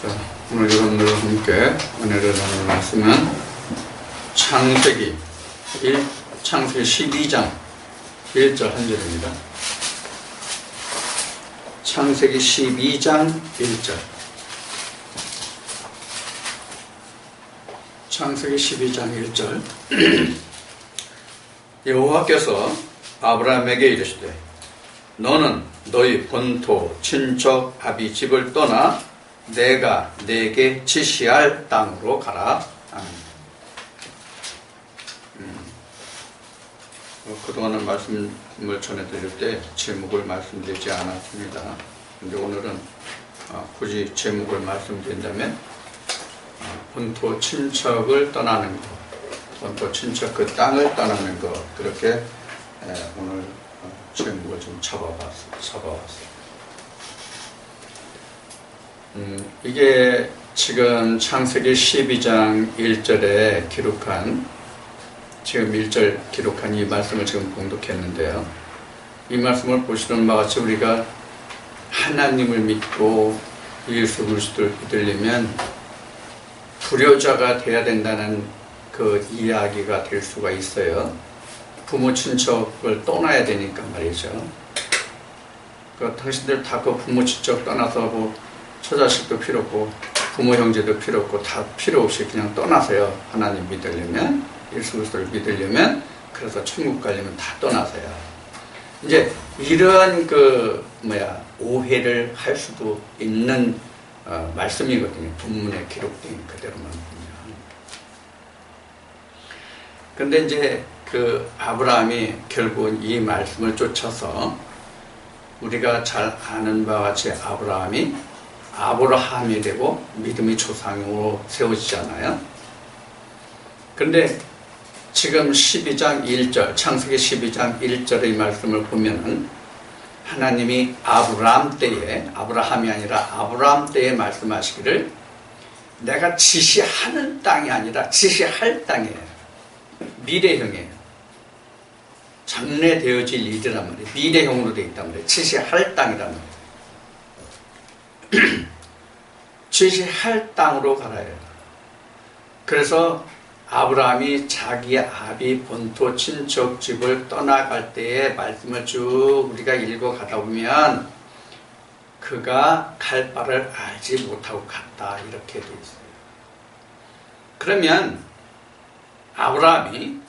자, 오늘 여러분들과 함께 은혜를 나눌 말씀은 창세기 12장 1절 한 절입니다. 창세기 12장 1절. 창세기 12장 1절. 여호와께서 아브라함에게 이르시되 너는 너희 본토 친척 아비 집을 떠나 내가 네게 지시할 땅으로 가라. 그동안은 말씀을 전해드릴 때 제목을 말씀드리지 않았습니다. 근데 오늘은 굳이 제목을 말씀드린다면 본토 친척을 떠나는 것, 본토 친척 그 땅을 떠나는 것, 그렇게 오늘 제목을 좀 잡아왔어요. 이게 지금 창세기 12장 1절에 기록한, 지금 1절 기록한 이 말씀을 지금 봉독했는데요. 이 말씀을 보시는 바와 같이 우리가 하나님을 믿고 예수 그리스도를 믿으려면 불효자가 돼야 된다는 그 이야기가 될 수가 있어요. 부모 친척을 떠나야 되니까 말이죠. 당신들 다 그 부모 친척 떠나서 뭐 처자식도 필요 없고 부모 형제도 필요 없고 다 필요 없이 그냥 떠나세요. 하나님 믿으려면, 예수 그리스도를 믿으려면, 그래서 천국 가려면 다 떠나세요. 이제 이런 오해를 할 수도 있는 말씀이거든요. 본문에 기록된 그대로만 보면. 근데 이제 아브라함이 결국은 이 말씀을 쫓아서 우리가 잘 아는 바와 같이 아브라함이 되고 믿음의 조상으로 세워지잖아요. 그런데 지금 12장 1절, 창세기 12장 1절의 말씀을 보면은 하나님이 아브라함 때에, 아브라함이 아니라 아브라함 때에 말씀하시기를 내가 지시하는 땅이 아니라 지시할 땅이에요. 미래형이에요. 장래 되어질 일이란 말이에요. 미래형으로 되어 있단 말이에요. 지시할 땅이란 말이에요. 지시할 땅으로 가라요. 그래서 아브라함이 자기 아비 본토 친척 집을 떠나갈 때의 말씀을 쭉 우리가 읽어가다 보면 그가 갈 바를 알지 못하고 갔다, 이렇게 되어 있어요. 그러면 아브라함이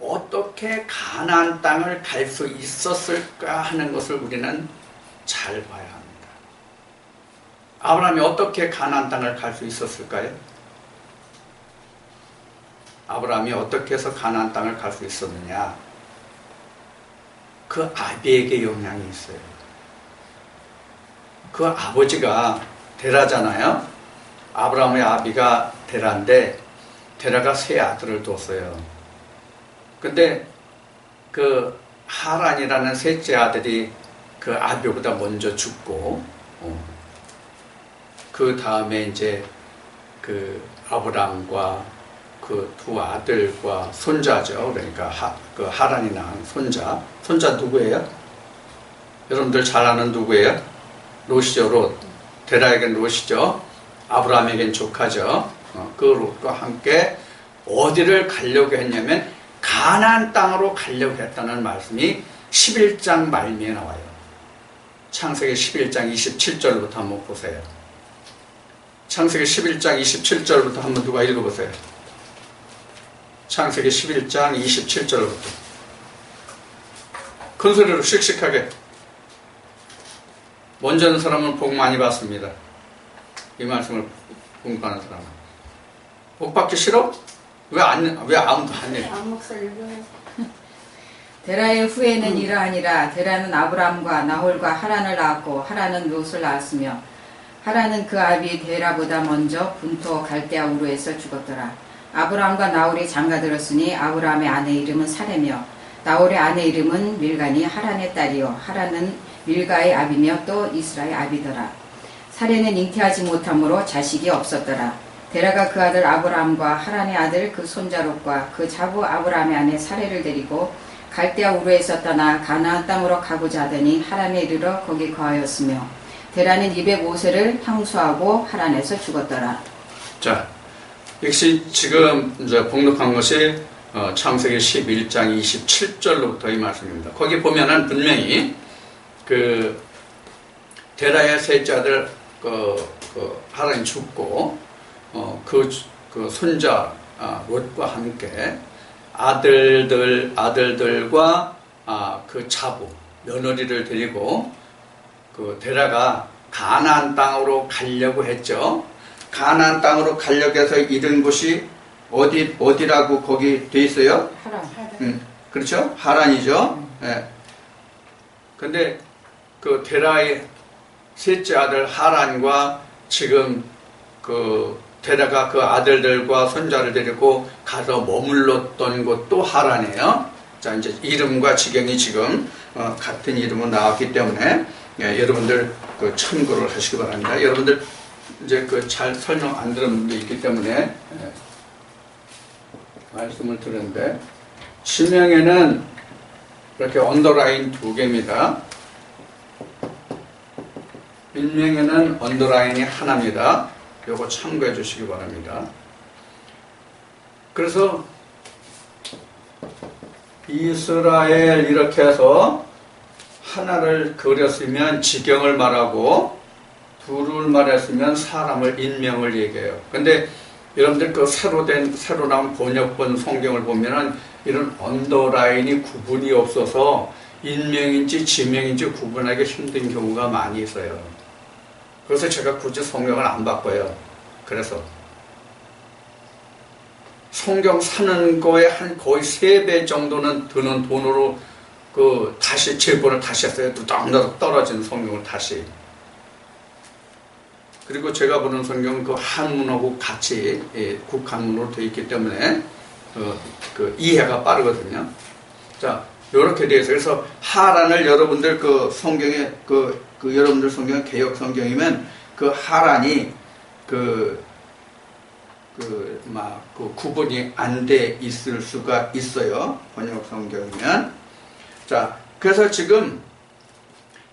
어떻게 가나안 땅을 갈 수 있었을까 하는 것을 우리는 잘 봐야 합니다. 아브라함이 어떻게 가나안 땅을 갈 수 있었을까요? 아브라함이 어떻게 해서 가나안 땅을 갈 수 있었느냐? 그 아비에게 영향이 있어요. 그 아버지가 데라잖아요. 아브라함의 아비가 데라인데 데라가 세 아들을 뒀어요. 근데 그 하란이라는 셋째 아들이 그 아비보다 먼저 죽고, 그 다음에 이제 그 아브람과 그 두 아들과 손자죠. 그러니까 하란이 낳은 손자 누구예요? 여러분들 잘 아는 누구예요? 롯이죠. 롯. 데라에겐 롯이죠. 아브라함에겐 조카죠. 그 롯과 함께 어디를 가려고 했냐면 가나안 땅으로 가려고 했다는 말씀이 11장 말미에 나와요. 창세기 11장 27절부터 한번 보세요. 창세기 11장 27절부터 한번 누가 읽어보세요. 창세기 11장 27절부터 큰 소리로 씩씩하게. 먼저 하는 사람은 복 많이 받습니다. 이 말씀을 공부하는 사람은. 복 받기 싫어? 왜 아무도 안 해? 데라의 후에는 이러하니라. 데라는 아브람과 나홀과 하란을 낳았고 하란은 롯을 낳았으며 하란은 그 아비 데라보다 먼저 분토 갈대아 우르에서 죽었더라. 아브람과 나홀이 장가들었으니 아브람의 아내 이름은 사레며 나홀의 아내 이름은 밀가니 하란의 딸이요 하란은 밀가의 아비며 또 이스라의 아비더라. 사레는 잉태하지 못함으로 자식이 없었더라. 데라가 그 아들 아브람과 하란의 아들 그 손자 롯과 그 자부 아브람의 아내 사레를 데리고 갈대아 우르에서 떠나 가나안 땅으로 가고자 하더니 하란에 이르러 거기 거하였으며 데라는 205세를 향수하고 하란에서 죽었더라. 자, 역시 지금 이제 봉독한 것이 창세기 11장 27절로부터 이 말씀입니다. 거기 보면은 분명히 그 데라의 셋째 아들 하란이 죽고 그 손자 롯과 함께 아들들과 그 자부 며느리를 데리고 그 데라가 가나안 땅으로 가려고 했죠. 가나안 땅으로 가려고 해서 이른 곳이 어디라고 거기 돼 있어요? 하란. 그렇죠? 하란이죠. 예. 근데 그 데라의 셋째 아들 하란과 지금 그 데라가 그 아들들과 손자를 데리고 가서 머물렀던 곳도 하란이에요. 자, 이제 이름과 지경이 지금 같은 이름으로 나왔기 때문에 여러분들 그 참고를 하시기 바랍니다. 여러분들 이제 그 잘 설명 안 들은 분도 있기 때문에 말씀을 드렸는데, 신명에는 이렇게 언더라인 2개입니다. 일명에는 언더라인이 하나입니다. 요거 참고해 주시기 바랍니다. 그래서 이스라엘 이렇게 해서 하나를 그렸으면 지경을 말하고 둘을 말했으면 사람을 인명을 얘기해요. 근데 여러분들 그 새로 나온 번역본 성경을 보면은 이런 언더라인이 구분이 없어서 인명인지 지명인지 구분하기 힘든 경우가 많이 있어요. 그래서 제가 굳이 성경을 안 바꿔요. 그래서 성경 사는 거에 한 거의 3배 정도는 드는 돈으로 그 다시 재본을 다시 했어요. 뚜덕뚜덕 떨어진 성경을 다시. 그리고 제가 보는 성경은 그 한문하고 같이 국한문으로 되어 있기 때문에 그 이해가 빠르거든요. 자, 요렇게 되어 있어요. 그래서 하란을 여러분들 그 성경에 여러분들 성경 개역 성경이면 그 하란이 구분이 안 돼 있을 수가 있어요. 번역 성경이면. 자, 그래서 지금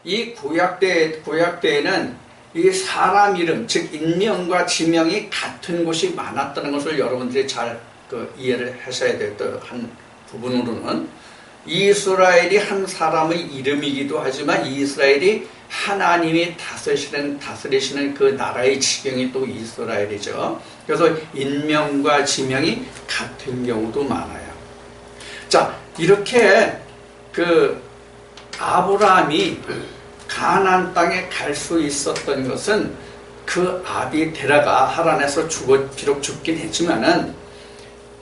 이 구약대에는 이 사람 이름, 즉 인명과 지명이 같은 곳이 많았다는 것을 여러분들이 잘 이해를 하셔야 됐던 한 부분으로는, 이스라엘이 한 사람의 이름이기도 하지만 이스라엘이 하나님이 다스리시는 그 나라의 지경이 또 이스라엘이죠. 그래서 인명과 지명이 같은 경우도 많아요. 자, 이렇게 그 아브라함이 가나안 땅에 갈 수 있었던 것은 그 아비 데라가 하란에서 비록 죽긴 했지만은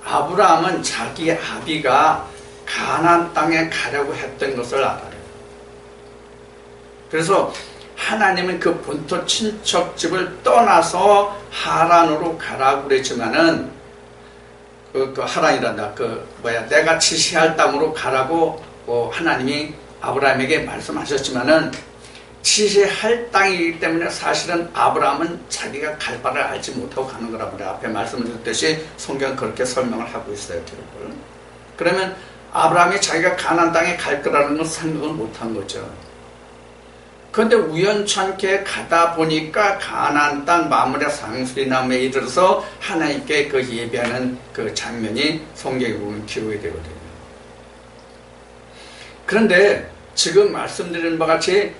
아브라함은 자기 아비가 가나안 땅에 가려고 했던 것을 알아요. 그래서 하나님은 그 본토 친척집을 떠나서 하란으로 가라고 그랬지만은 하란이란다. 내가 지시할 땅으로 가라고 하나님이 아브라함에게 말씀하셨지만은 지시할 땅이기 때문에 사실은 아브라함은 자기가 갈 바를 알지 못하고 가는 거라고 앞에 말씀을 드렸듯이 성경은 그렇게 설명을 하고 있어요. 기록을. 그러면 아브라함이 자기가 가나안 땅에 갈 거라는 건 생각을 못한 거죠. 그런데 우연찮게 가다 보니까 가나안 땅 마므레 상수리나무에 이르러서 하나님께 그 예배하는 그 장면이 성경에 보면 기록이 되거든요. 그런데 지금 말씀드린 바와 같이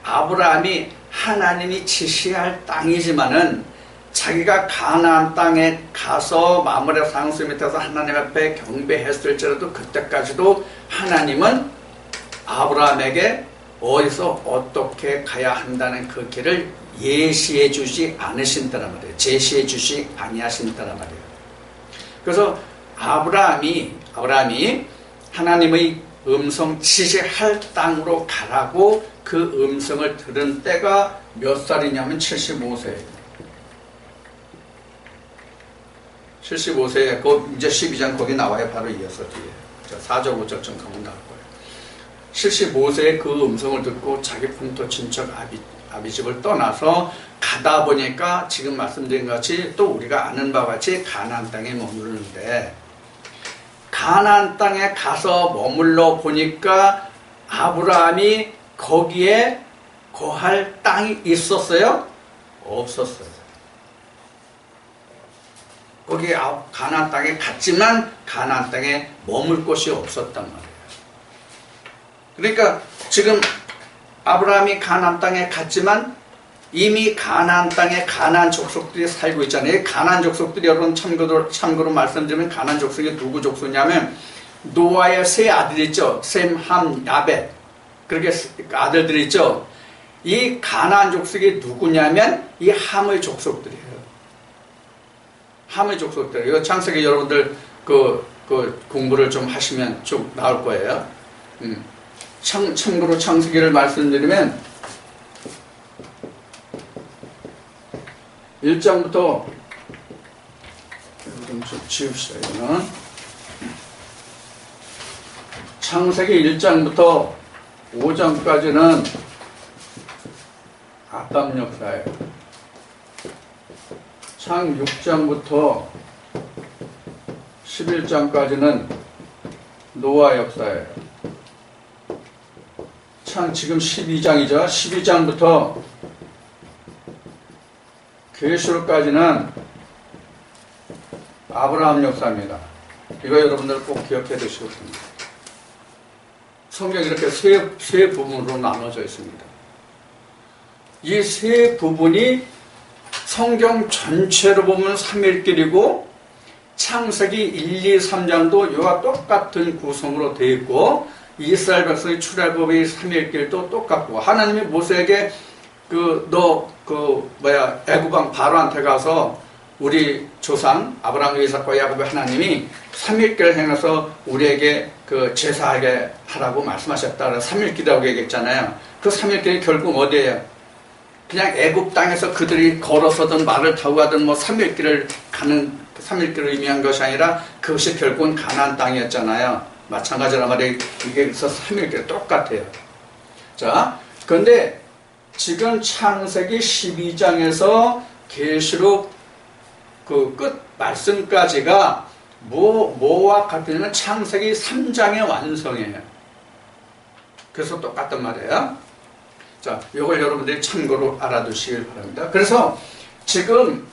아브라함이 하나님이 지시할 땅이지만은 자기가 가나안 땅에 가서 마므레 상수 밑에서 하나님 앞에 경배했을지라도 그때까지도 하나님은 아브라함에게 어디서 어떻게 가야 한다는 그 길을 예시해 주지 않으신다란 말이에요. 제시해 주지 아니하신다란 말이에요. 그래서 아브라함이 하나님의 음성 지시할 땅으로 가라고 그 음성을 들은 때가 몇 살이냐면 75세예요. 75세에 이제 12장 거기 나와요. 바로 이어서 뒤에 4절 5절 좀 가면 나올 거예요. 75세에 그 음성을 듣고 자기 본토 친척 아비 집을 떠나서 가다 보니까 지금 말씀드린 것 같이 또 우리가 아는 바와 같이 가나안 땅에 머무르는데, 가나안 땅에 가서 머물러 보니까 아브라함이 거기에 거할 땅이 있었어요? 없었어요. 거기 가나안 땅에 갔지만 가나안 땅에 머물 곳이 없었단 말이에요. 그러니까 지금 아브라함이 가나안 땅에 갔지만 이미 가나안 땅에 가나안 족속들이 살고 있잖아요. 가나안 족속들이 여러분 참고로 말씀드리면 가나안 족속이 누구 족속이냐면 노아의 세 아들이 있죠. 셈, 함, 야벳. 그렇게 아들들이 있죠. 이 가나안 족속이 누구냐면 이 함의 족속들이에요. 함의 족속들. 이거 창세기 여러분들 그 공부를 좀 하시면 쭉 나올 거예요. 참고로 창세기를 말씀드리면 1장부터 좀 지웁시다. 이거는 창세기 1장부터 5장까지는 아담 역사예요. 창 6장부터 11장까지는 노아 역사예요. 창 지금 12장이죠. 12장부터 계시록까지는 아브라함 역사입니다. 이거 여러분들 꼭 기억해 두시고 있습니다. 성경이 이렇게 세 부분으로 나눠져 있습니다. 이 세 부분이 성경 전체로 보면 3일길이고 창세기 1, 2, 3장도 이와 똑같은 구성으로 되어 있고 이스라엘 백성의 출애굽의 3일길도 똑같고 하나님이 모세에게 애굽 왕 바로한테 가서 우리 조상 아브라함, 이삭과 야곱의 하나님이 3일길을 행해서 우리에게 제사하게 하라고 말씀하셨다. 3일길이라고 얘기했잖아요. 그 3일길이 결국 어디예요? 그냥 애굽 땅에서 그들이 걸어서든 말을 타고 가든 3일길을 가는 3일길을 의미한 것이 아니라 그것이 결국은 가나안 땅이었잖아요. 마찬가지란 말이에요. 이게 그래서 3일길 똑같아요. 자, 그런데 지금 창세기 12장에서 계시록 끝 말씀까지가 뭐와 같으냐면 창세기 3장의 완성이에요. 그래서 똑같단 말이에요. 자, 이걸 여러분들이 참고로 알아두시길 바랍니다. 그래서 지금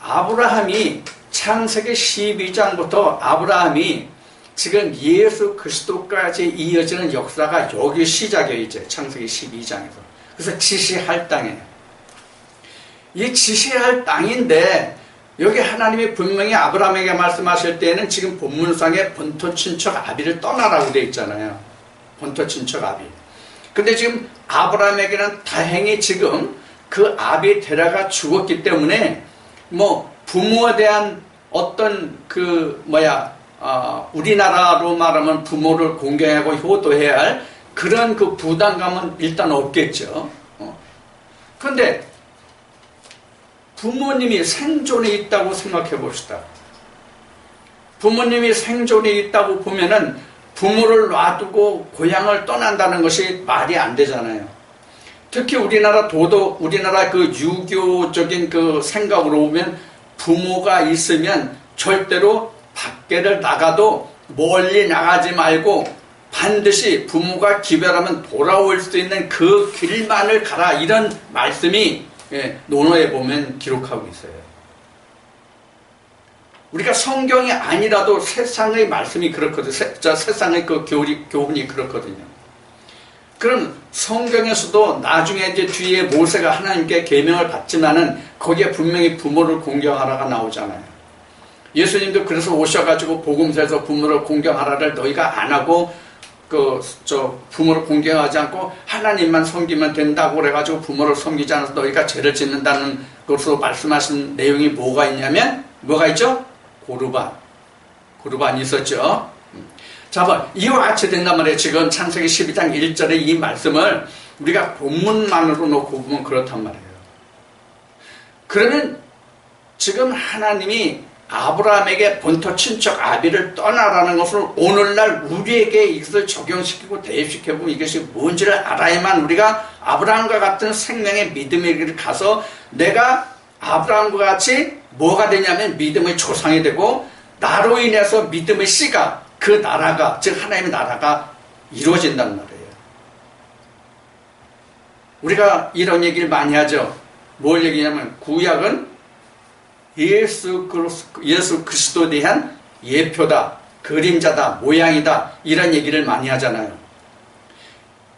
아브라함이 창세기 12장부터 아브라함이 지금 예수 그리스도까지 이어지는 역사가 여기 시작이에요. 이제 창세기 12장에서. 그래서 지시할 땅이에요. 이 지시할 땅인데 여기 하나님이 분명히 아브라함에게 말씀하실 때에는 지금 본문상에 본토 친척 아비를 떠나라고 되어 있잖아요. 본토 친척 아비. 근데 지금 아브라함에게는 다행히 지금 그 아비 데라가 죽었기 때문에 부모에 대한 어떤 우리나라로 말하면 부모를 공경하고 효도해야 할 그런 부담감은 일단 없겠죠. 그런데 부모님이 생존에 있다고 생각해 봅시다. 부모님이 생존에 있다고 보면은 부모를 놔두고 고향을 떠난다는 것이 말이 안 되잖아요. 특히 우리나라 유교적인 생각으로 보면 부모가 있으면 절대로 밖에를 나가도 멀리 나가지 말고 반드시 부모가 기별하면 돌아올 수 있는 그 길만을 가라. 이런 말씀이 논어에 보면 기록하고 있어요. 우리가 성경이 아니라도 세상의 말씀이 그렇거든요. 세상의 교훈이 그렇거든요. 그럼 성경에서도 나중에 이제 뒤에 모세가 하나님께 계명을 받지만은 거기에 분명히 부모를 공경하라가 나오잖아요. 예수님도 그래서 오셔가지고 복음서에서 부모를 공경하라를 너희가 안 하고 부모를 공경하지 않고 하나님만 섬기면 된다고 그래가지고 부모를 섬기지 않아서 너희가 죄를 짓는다는 것으로 말씀하신 내용이 뭐가 있냐면 뭐가 있죠? 고르반이 있었죠. 자, 이와 같이 된단 말이에요. 지금 창세기 12장 1절의 이 말씀을 우리가 본문만으로 놓고 보면 그렇단 말이에요. 그러면 지금 하나님이 아브라함에게 본토 친척 아비를 떠나라는 것을 오늘날 우리에게 이것을 적용시키고 대입시켜보면 이것이 뭔지를 알아야만 우리가 아브라함과 같은 생명의 믿음의 길을 가서 내가 아브라함과 같이 뭐가 되냐면 믿음의 조상이 되고 나로 인해서 믿음의 씨가 그 나라가 즉 하나님의 나라가 이루어진단 말이에요. 우리가 이런 얘기를 많이 하죠. 뭘 얘기냐면 구약은 예수 그리스도에 대한 예표다, 그림자다, 모양이다, 이런 얘기를 많이 하잖아요.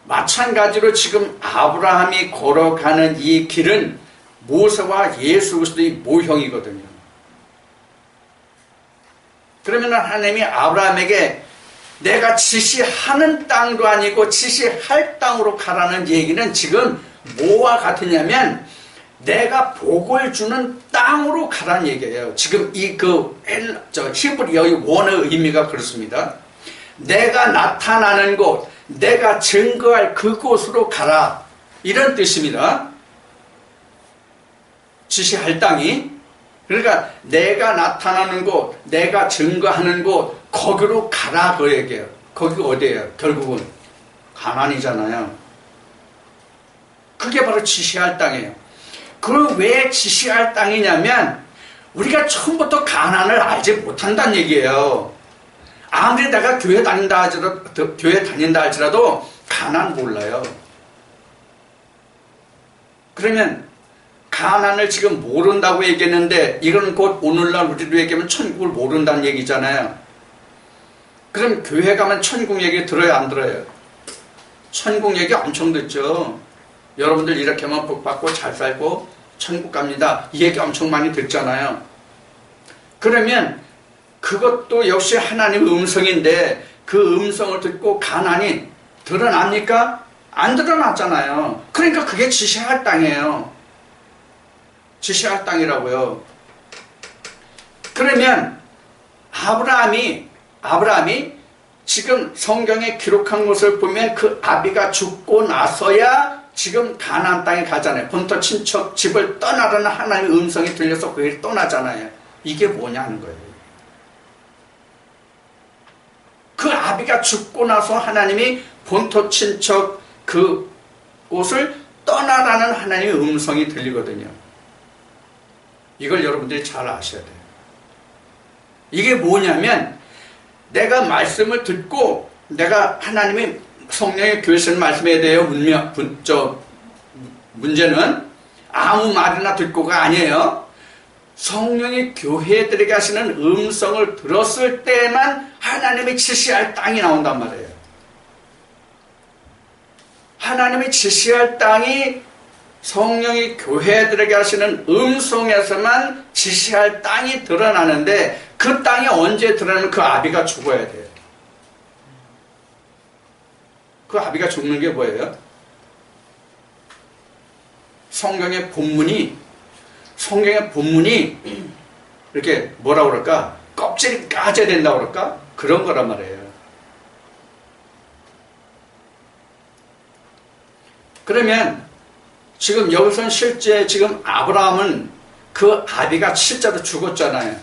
마찬가지로 지금 아브라함이 걸어가는 이 길은 모세와 예수 그리스도의 모형이거든요. 그러면 하나님이 아브라함에게 내가 지시하는 땅도 아니고 지시할 땅으로 가라는 얘기는 지금 뭐와 같으냐면 내가 복을 주는 땅으로 가라는 얘기예요. 지금 히브리어의 원어의 의미가 그렇습니다. 내가 나타나는 곳, 내가 증거할 그곳으로 가라, 이런 뜻입니다. 지시할 땅이. 그러니까 내가 나타나는 곳, 내가 증거하는 곳, 거기로 가라, 그 얘기예요. 거기가 어디예요? 결국은 가나안이잖아요. 그게 바로 지시할 땅이에요. 그걸 왜 지시할 땅이냐면 우리가 처음부터 가나안을 알지 못한다는 얘기예요. 아무리 내가 교회 다닌다 할지라도 가나안 몰라요. 그러면 가나안을 지금 모른다고 얘기했는데 이거는 곧 오늘날 우리로 얘기하면 천국을 모른다는 얘기잖아요. 그럼 교회 가면 천국 얘기 들어요, 안 들어요? 천국 얘기 엄청 듣죠. 여러분들 이렇게 하면 복 받고 잘 살고 천국 갑니다, 이 얘기 엄청 많이 듣잖아요. 그러면 그것도 역시 하나님의 음성인데 그 음성을 듣고 가나안이 드러납니까? 안 드러났잖아요. 그러니까 그게 지시할 땅이에요. 지시할 땅이라고요. 그러면 아브라함이 지금 성경에 기록한 것을 보면 그 아비가 죽고 나서야 지금 가나안 땅에 가잖아요. 본토 친척 집을 떠나라는 하나님의 음성이 들려서 그 길 떠나잖아요. 이게 뭐냐는 거예요. 그 아비가 죽고 나서 하나님이 본토 친척 그 곳을 떠나라는 하나님의 음성이 들리거든요. 이걸 여러분들이 잘 아셔야 돼요. 이게 뭐냐면 내가 말씀을 듣고 내가 하나님의 성령의 교회에서는 말씀에 대해 문제는 아무 말이나 듣고가 아니에요. 성령이 교회들에게 하시는 음성을 들었을 때만 하나님이 지시할 땅이 나온단 말이에요. 하나님이 지시할 땅이 성령이 교회들에게 하시는 음성에서만 지시할 땅이 드러나는데 그 땅이 언제 드러나면 그 아비가 죽어야 돼요. 그 아비가 죽는 게 뭐예요? 성경의 본문이 이렇게 뭐라고 그럴까? 껍질이 까져야 된다고 그럴까? 그런 거란 말이에요. 그러면 지금 여기서는 실제 지금 아브라함은 그 아비가 실제로 죽었잖아요.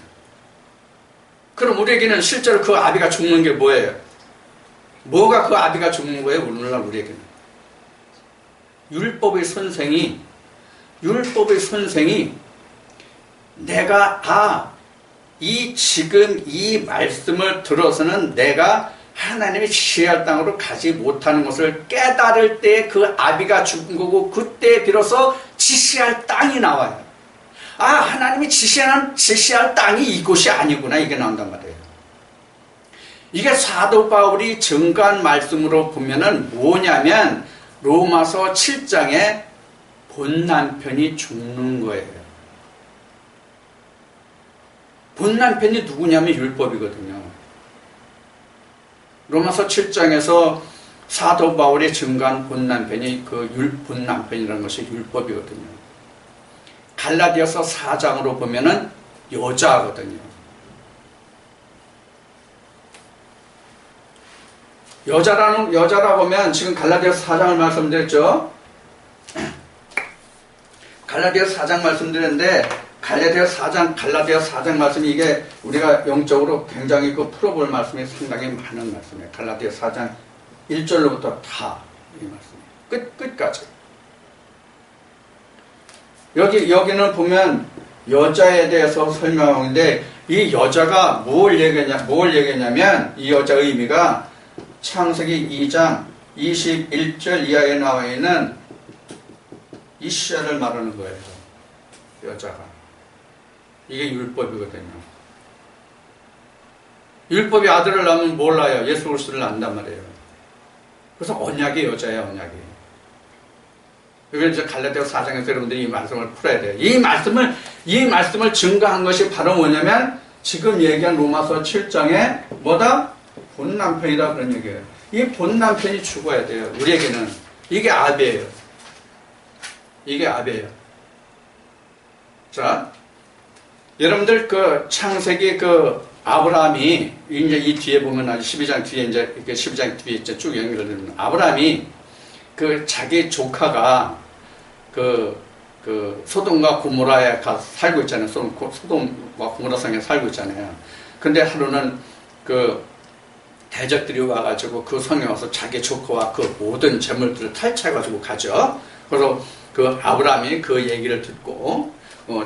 그럼 우리에게는 실제로 그 아비가 죽는 게 뭐예요? 뭐가 그 아비가 죽는 거예요? 오늘날 우리에게는 율법의 선생이 내가 지금 이 말씀을 들어서는 내가 하나님의 지시할 땅으로 가지 못하는 것을 깨달을 때 그 아비가 죽은 거고 그때 비로소 지시할 땅이 나와요. 하나님이 지시할 땅이 이곳이 아니구나, 이게 나온단 말이에요. 이게 사도 바울이 증거한 말씀으로 보면은 뭐냐면 로마서 7장에 본 남편이 죽는 거예요. 본 남편이 누구냐면 율법이거든요. 로마서 7장에서 사도 바울이 증거한 본 남편이 본 남편이라는 것이 율법이거든요. 갈라디아서 4장으로 보면은 여자거든요. 여자라 보면 지금 갈라디아서 4장을 말씀드렸죠. 갈라디아서 4장 말씀드렸는데 갈라디아 4장 말씀이 이게 우리가 영적으로 굉장히 풀어볼 말씀이 상당히 많은 말씀이에요. 갈라디아 4장 1절로부터 다 이 말씀이에요. 끝까지. 여기는 보면 여자에 대해서 설명하는데 이 여자가 뭘 얘기했냐면 이 여자 의미가 창세기 2장 21절 이하에 나와 있는 이시아를 말하는 거예요. 여자가. 이게 율법이거든요. 율법이 아들을 낳으면 몰라요. 예수 그리스도를 안단 말이에요. 그래서 언약이 여자예요. 언약이. 이걸 이제 갈라디아 4장에서 여러분들이 이 말씀을 풀어야 돼요. 이 말씀을 증거한 것이 바로 뭐냐면 지금 얘기한 로마서 7장에 뭐다? 본 남편이다 그런 얘기예요. 이 본 남편이 죽어야 돼요. 우리에게는. 이게 아비예요. 이게 아비예요. 자, 여러분들 그 창세기 그 아브라함이 이제 이 뒤에 보면 아주 12장 뒤에 이제 이렇게 12장 뒤에 이제 쭉 연결되는 아브라함이 그 자기 조카가 그 소돔과 고모라에 가서 살고 있잖아요. 소돔과 고모라 성에 살고 있잖아요. 근데 하루는 그 대적들이 와가지고 그 성에 와서 자기 조카와 그 모든 재물들을 탈취해가지고 가죠. 그래서 그 아브라함이 그 얘기를 듣고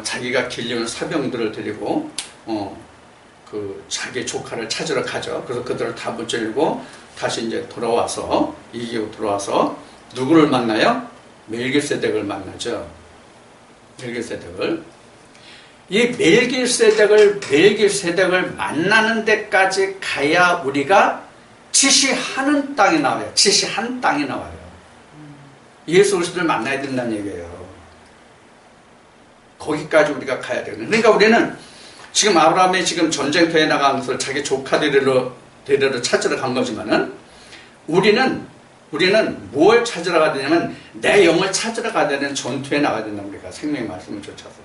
자기가 길리는 사병들을 데리고 그 자기 조카를 찾으러 가죠. 그래서 그들을 다 무찌르고 다시 이제 돌아와서 이기고 돌아와서 누구를 만나요? 멜기세덱을 만나죠. 멜기세덱을. 이 멜기세덱을 만나는 데까지 가야 우리가 지시하는 땅이 나와요. 지시한 땅이 나와요. 예수 그리스도를 만나야 된다는 얘기예요. 거기까지 우리가 가야 되거든요. 그러니까 우리는 지금 아브라함이 지금 전쟁터에 나가면서 자기 조카 데리러 찾으러 간 거지만은 우리는 뭘 찾으러 가야 되냐면 내 영을 찾으러 가야 되는 전투에 나가야 된다. 우리가 생명의 말씀을 쫓아서.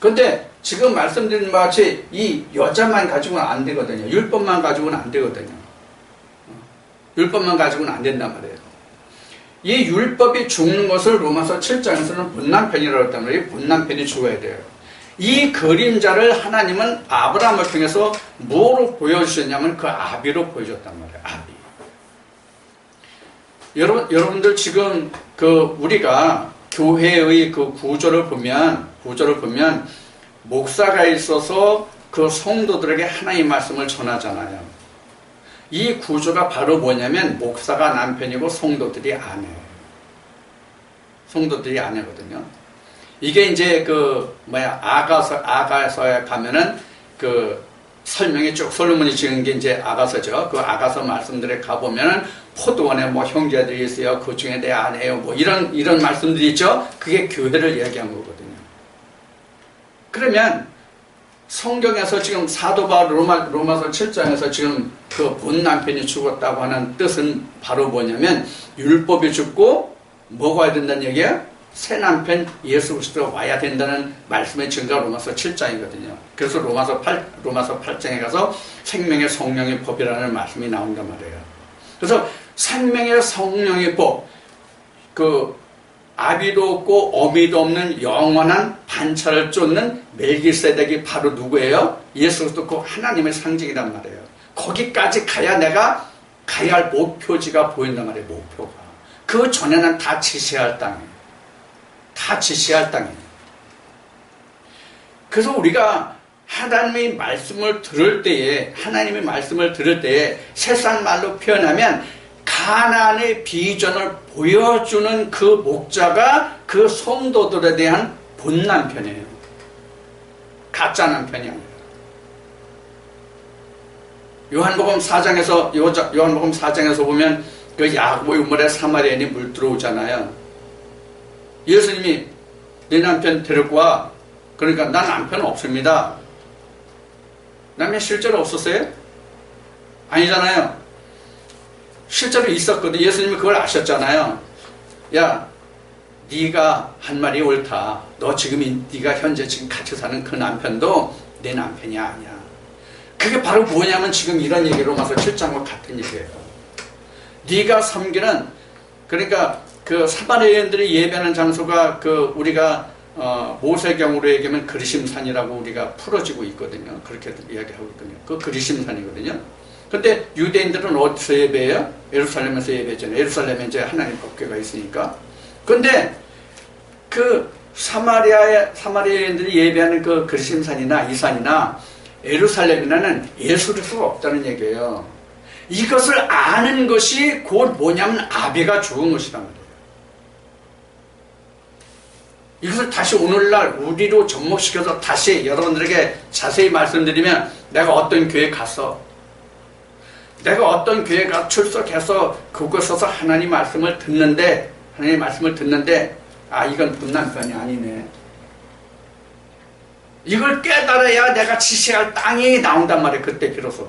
그런데 지금 말씀드린 바 같이 이 여자만 가지고는 안 되거든요. 율법만 가지고는 안 되거든요. 율법만 가지고는 안 된단 말이에요. 이 율법이 죽는 것을 로마서 7장에서는 본남편이라고 했단 말이에요. 본남편이 죽어야 돼요. 이 그림자를 하나님은 아브라함을 통해서 뭐로 보여주셨냐면 그 아비로 보여줬단 말이에요. 아비. 여러분들 지금 그 우리가 교회의 그 구조를 보면 목사가 있어서 그 성도들에게 하나님의 말씀을 전하잖아요. 이 구조가 바로 뭐냐면 목사가 남편이고 성도들이 아내예요. 성도들이 아내거든요. 이게 이제 아가서에 가면은 그 설명이 쭉 솔로몬이 지은 게 이제 아가서죠. 그 아가서 말씀들에 가보면은 포도원에 뭐 형제들이 있어요. 그 중에 내 아내예요. 뭐 이런 말씀들이 있죠. 그게 교회를 이야기한 거거든요. 그러면 성경에서 지금 사도 바울 로마서 7장에서 지금 그 본 남편이 죽었다고 하는 뜻은 바로 뭐냐면 율법이 죽고 뭐가 와야 된다는 얘기야? 새 남편 예수 그리스도가 와야 된다는 말씀의 증거가 로마서 7장이거든요. 그래서 로마서 8장에 가서 생명의 성령의 법이라는 말씀이 나온단 말이에요. 그래서 생명의 성령의 법, 그 아비도 없고 어미도 없는 영원한 반차를 쫓는 멜기세덱이 바로 누구예요? 예수 그리스도 그 하나님의 상징이란 말이에요. 거기까지 가야 내가 가야 할 목표지가 보인단 말이에요. 목표가. 그 전에는 다 지시할 땅이에요. 다 지시할 땅이에요. 그래서 우리가 하나님의 말씀을 들을 때에 세상 말로 표현하면 가나안의 비전을 보여주는 그 목자가 그 성도들에 대한 본 남편이에요. 가짜 남편이 아니라. 요한복음 4장에서 보면 그 야고보 우물에 사마리아인이 물 들어오잖아요. 예수님이 내 남편 데리고 와. 그러니까 난 남편 없습니다. 남편 실제로 없었어요? 아니잖아요. 실제로 있었거든. 예수님이 그걸 아셨잖아요. 야, 네가 한 말이 옳다. 너 지금 네가 현재 지금 같이 사는 그 남편도 내 남편이 아니야. 그게 바로 뭐냐면 지금 이런 얘기로 로마서 7장과 같은 얘기예요. 네가 섬기는, 그러니까 그 사마리아인들이 예배하는 장소가 그 우리가 모세경으로 얘기하면 그리심산이라고 우리가 풀어지고 있거든요. 그렇게 이야기하고 있거든요. 그 그리심산이거든요. 근데 유대인들은 어디서 예배해요? 예루살렘에서 예배했잖아요. 예루살렘에 이제 하나님 법궤가 있으니까. 근데 그 사마리아인들이 예배하는 그 그리심산이나 이 산이나 예루살렘이나는 예수 그리스도가 없다는 얘기예요. 이것을 아는 것이 곧 뭐냐면 아비가 죽은 것이란 말이에요. 이것을 다시 오늘날 우리로 접목시켜서 다시 여러분들에게 자세히 말씀드리면, 내가 어떤 교회 갔어. 내가 어떤 교회 가 출석해서 그곳에서 하나님 말씀을 듣는데, 아, 이건 분남편이 아니네. 이걸 깨달아야 내가 지시할 땅이 나온단 말이에요. 그때 비로소.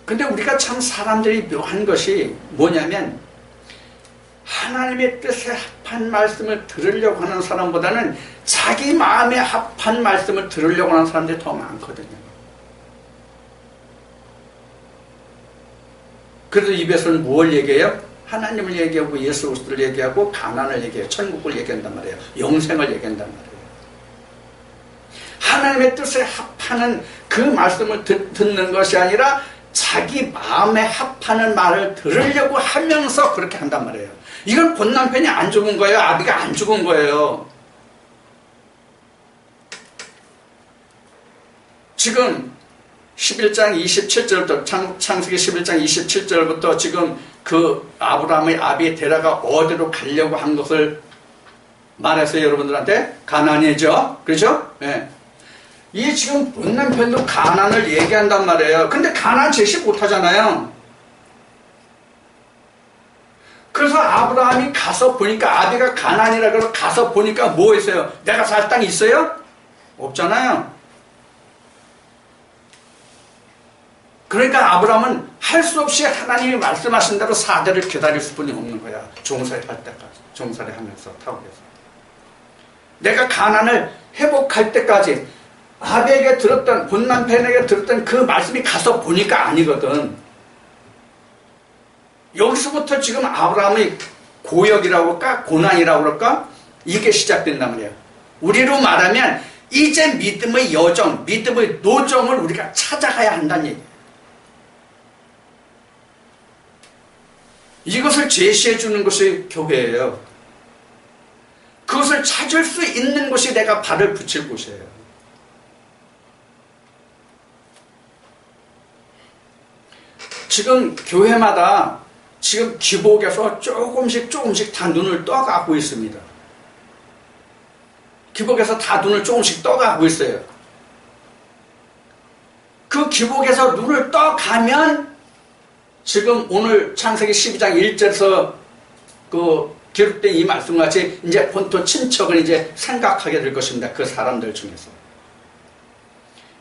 근데 우리가 참 사람들이 묘한 것이 뭐냐면, 하나님의 뜻에 합한 말씀을 들으려고 하는 사람보다는 자기 마음에 합한 말씀을 들으려고 하는 사람들이 더 많거든요. 그래서 입에서는 무엇을 얘기해요? 하나님을 얘기하고 예수 그리스도를 얘기하고 가난을 얘기해요. 천국을 얘기한단 말이에요. 영생을 얘기한단 말이에요. 하나님의 뜻에 합하는 그 말씀을 듣는 것이 아니라 자기 마음에 합하는 말을 들으려고 하면서 그렇게 한단 말이에요. 이건 본남편이 안 죽은 거예요. 아비가 안 죽은 거예요. 지금 11장 27절부터 창세기 11장 27절부터 지금 그 아브라함의 아비 데라가 어디로 가려고 한 것을 말했어요. 여러분들한테 가나안이죠. 그렇죠? 네. 이 지금 본남편도 가나안을 얘기한단 말이에요. 근데 가나안 제시 못하잖아요. 그래서 아브라함이 가서 보니까, 아비가 가나안이라 그래서 가서 보니까 뭐 있어요? 내가 살 땅 있어요? 없잖아요. 그러니까 아브라함은 할 수 없이 하나님이 말씀하신 대로 사대를 기다릴 수뿐이 없는 거야. 종살이 할 때까지. 종살이 하면서 타국에서. 내가 가나안을 회복할 때까지 아비에게 들었던, 본남편에게 들었던 그 말씀이 가서 보니까 아니거든. 여기서부터 지금 아브라함의 고역이라고 할까? 고난이라고 할까? 이게 시작된단 말이에요. 우리로 말하면 이제 믿음의 여정, 믿음의 노정을 우리가 찾아가야 한다는 얘기예요. 이것을 제시해 주는 것이 교회예요. 그것을 찾을 수 있는 곳이 내가 발을 붙일 곳이에요. 지금 교회마다 지금 기복에서 조금씩 다 눈을 떠가고 있습니다. 기복에서 다 눈을 조금씩 떠가고 있어요. 그 기복에서 눈을 떠가면 지금 오늘 창세기 12장 1절에서 그 기록된 이 말씀과 같이 이제 본토 친척을 이제 생각하게 될 것입니다. 그 사람들 중에서.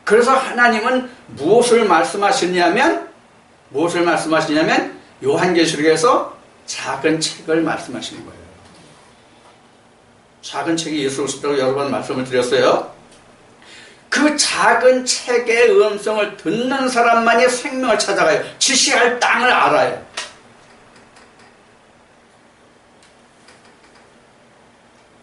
그래서 하나님은 무엇을 말씀하시냐면 요한계시록에서 작은 책을 말씀하시는 거예요. 작은 책이 예수 그리스도라고 여러 번 말씀을 드렸어요. 그 작은 책의 음성을 듣는 사람만이 생명을 찾아가요. 지시할 땅을 알아요.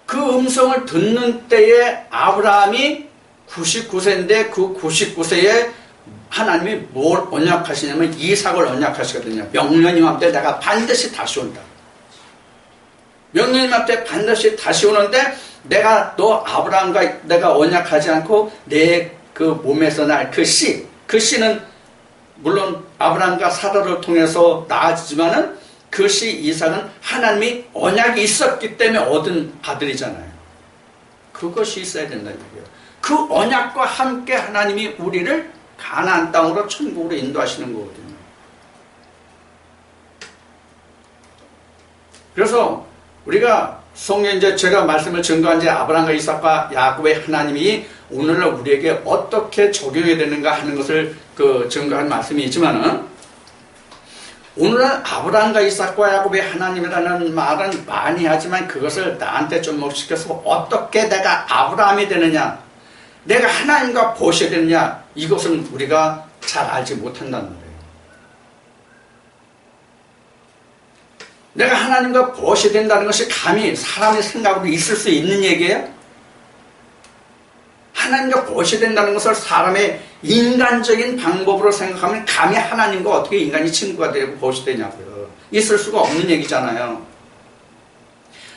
그 음성을 듣는 때에 아브라함이 99세인데 그 99세에 하나님이 뭘 언약하시냐면 이삭을 언약하시거든요. 명령님 앞에 내가 반드시 다시 온다. 명령님 앞에 반드시 다시 오는데 내가 너 아브라함과 내가 언약하지 않고 내 그 몸에서 날 그 씨는 물론 아브라함과 사라를 통해서 나아지지만은 그 씨 이삭은 하나님이 언약이 있었기 때문에 얻은 아들이잖아요. 그것이 있어야 된다는 얘기예요. 그 언약과 함께 하나님이 우리를 가나안 땅으로 천국으로 인도하시는 거거든요. 그래서 우리가 성경 이제 제가 말씀을 증거한 지 아브라함과 이삭과 야곱의 하나님이 오늘날 우리에게 어떻게 적용이 되는가 하는 것을 그 증거한 말씀이 있지만은 오늘날 아브라함과 이삭과 야곱의 하나님이라는 말은 많이 하지만 그것을 나한테 접목시켜서 어떻게 내가 아브라함이 되느냐, 내가 하나님과 보셔야 되느냐, 이것은 우리가 잘 알지 못한다는 거예요. 내가 하나님과 보셔야 된다는 것이 감히 사람의 생각으로 있을 수 있는 얘기예요? 하나님과 보셔야 된다는 것을 사람의 인간적인 방법으로 생각하면 감히 하나님과 어떻게 인간이 친구가 되고 보셔야 되냐고요. 있을 수가 없는 얘기잖아요.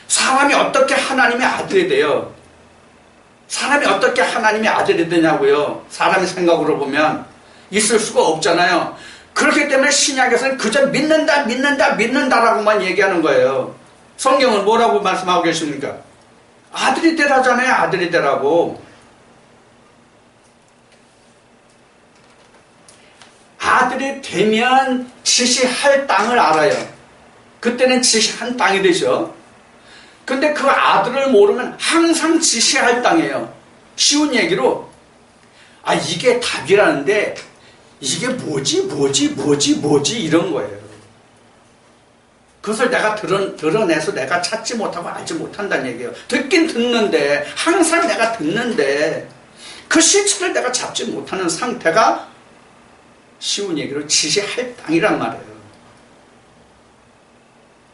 사람이 어떻게 하나님의 아들이 돼요? 사람이 어떻게 하나님의 아들이 되냐고요. 사람의 생각으로 보면 있을 수가 없잖아요. 그렇기 때문에 신약에서는 그저 믿는다라고만 얘기하는 거예요. 성경은 뭐라고 말씀하고 계십니까? 아들이 되라잖아요. 아들이 되라고. 아들이 되면 지시할 땅을 알아요. 그때는 지시한 땅이 되죠. 근데 그 아들을 모르면 항상 지시할 땅이에요. 쉬운 얘기로 이게 답이라는데 이게 뭐지 이런 거예요. 그것을 내가 드러내서 내가 찾지 못하고 알지 못한다는 얘기예요. 듣긴 듣는데 항상 내가 듣는데 그 실체를 내가 잡지 못하는 상태가 쉬운 얘기로 지시할 땅이란 말이에요.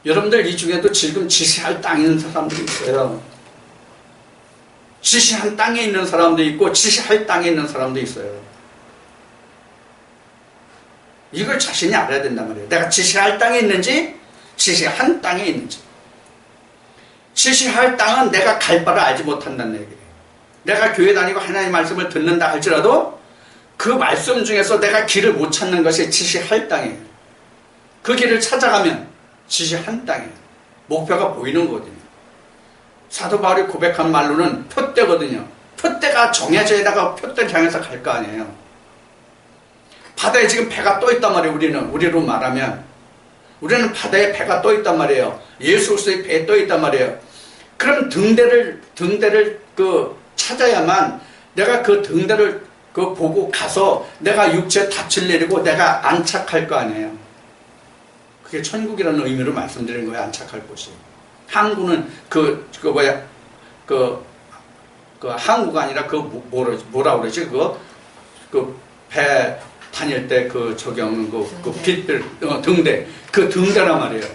여러분들 이 중에도 지금 지시할 땅에 있는 사람들이 있어요. 지시한 땅에 있는 사람도 있고 지시할 땅에 있는 사람도 있어요. 이걸 자신이 알아야 된단 말이에요. 내가 지시할 땅에 있는지 지시한 땅에 있는지. 지시할 땅은 내가 갈 바를 알지 못한다는 얘기예요. 내가 교회 다니고 하나님의 말씀을 듣는다 할지라도 그 말씀 중에서 내가 길을 못 찾는 것이 지시할 땅이에요. 그 길을 찾아가면 지시한 땅이에요. 목표가 보이는 거거든요. 사도 바울이 고백한 말로는 표대거든요. 표대가 정해져 있다가 표대를 향해서 갈 거 아니에요. 바다에 지금 배가 떠 있단 말이에요. 우리로 말하면 우리는 바다에 배가 떠 있단 말이에요. 예수 그리스도의 배에 떠 있단 말이에요. 그럼 등대를 찾아야만 내가 그 등대를 보고 가서 내가 육체에 닻을 내리고 내가 안착할 거 아니에요. 그게 천국이라는 의미로 말씀드린 거예요. 안착할 곳이. 항구는 항구가 아니라 뭐라 그러지? 배 다닐 때 저기 오는 등대. 그 등대란 말이에요.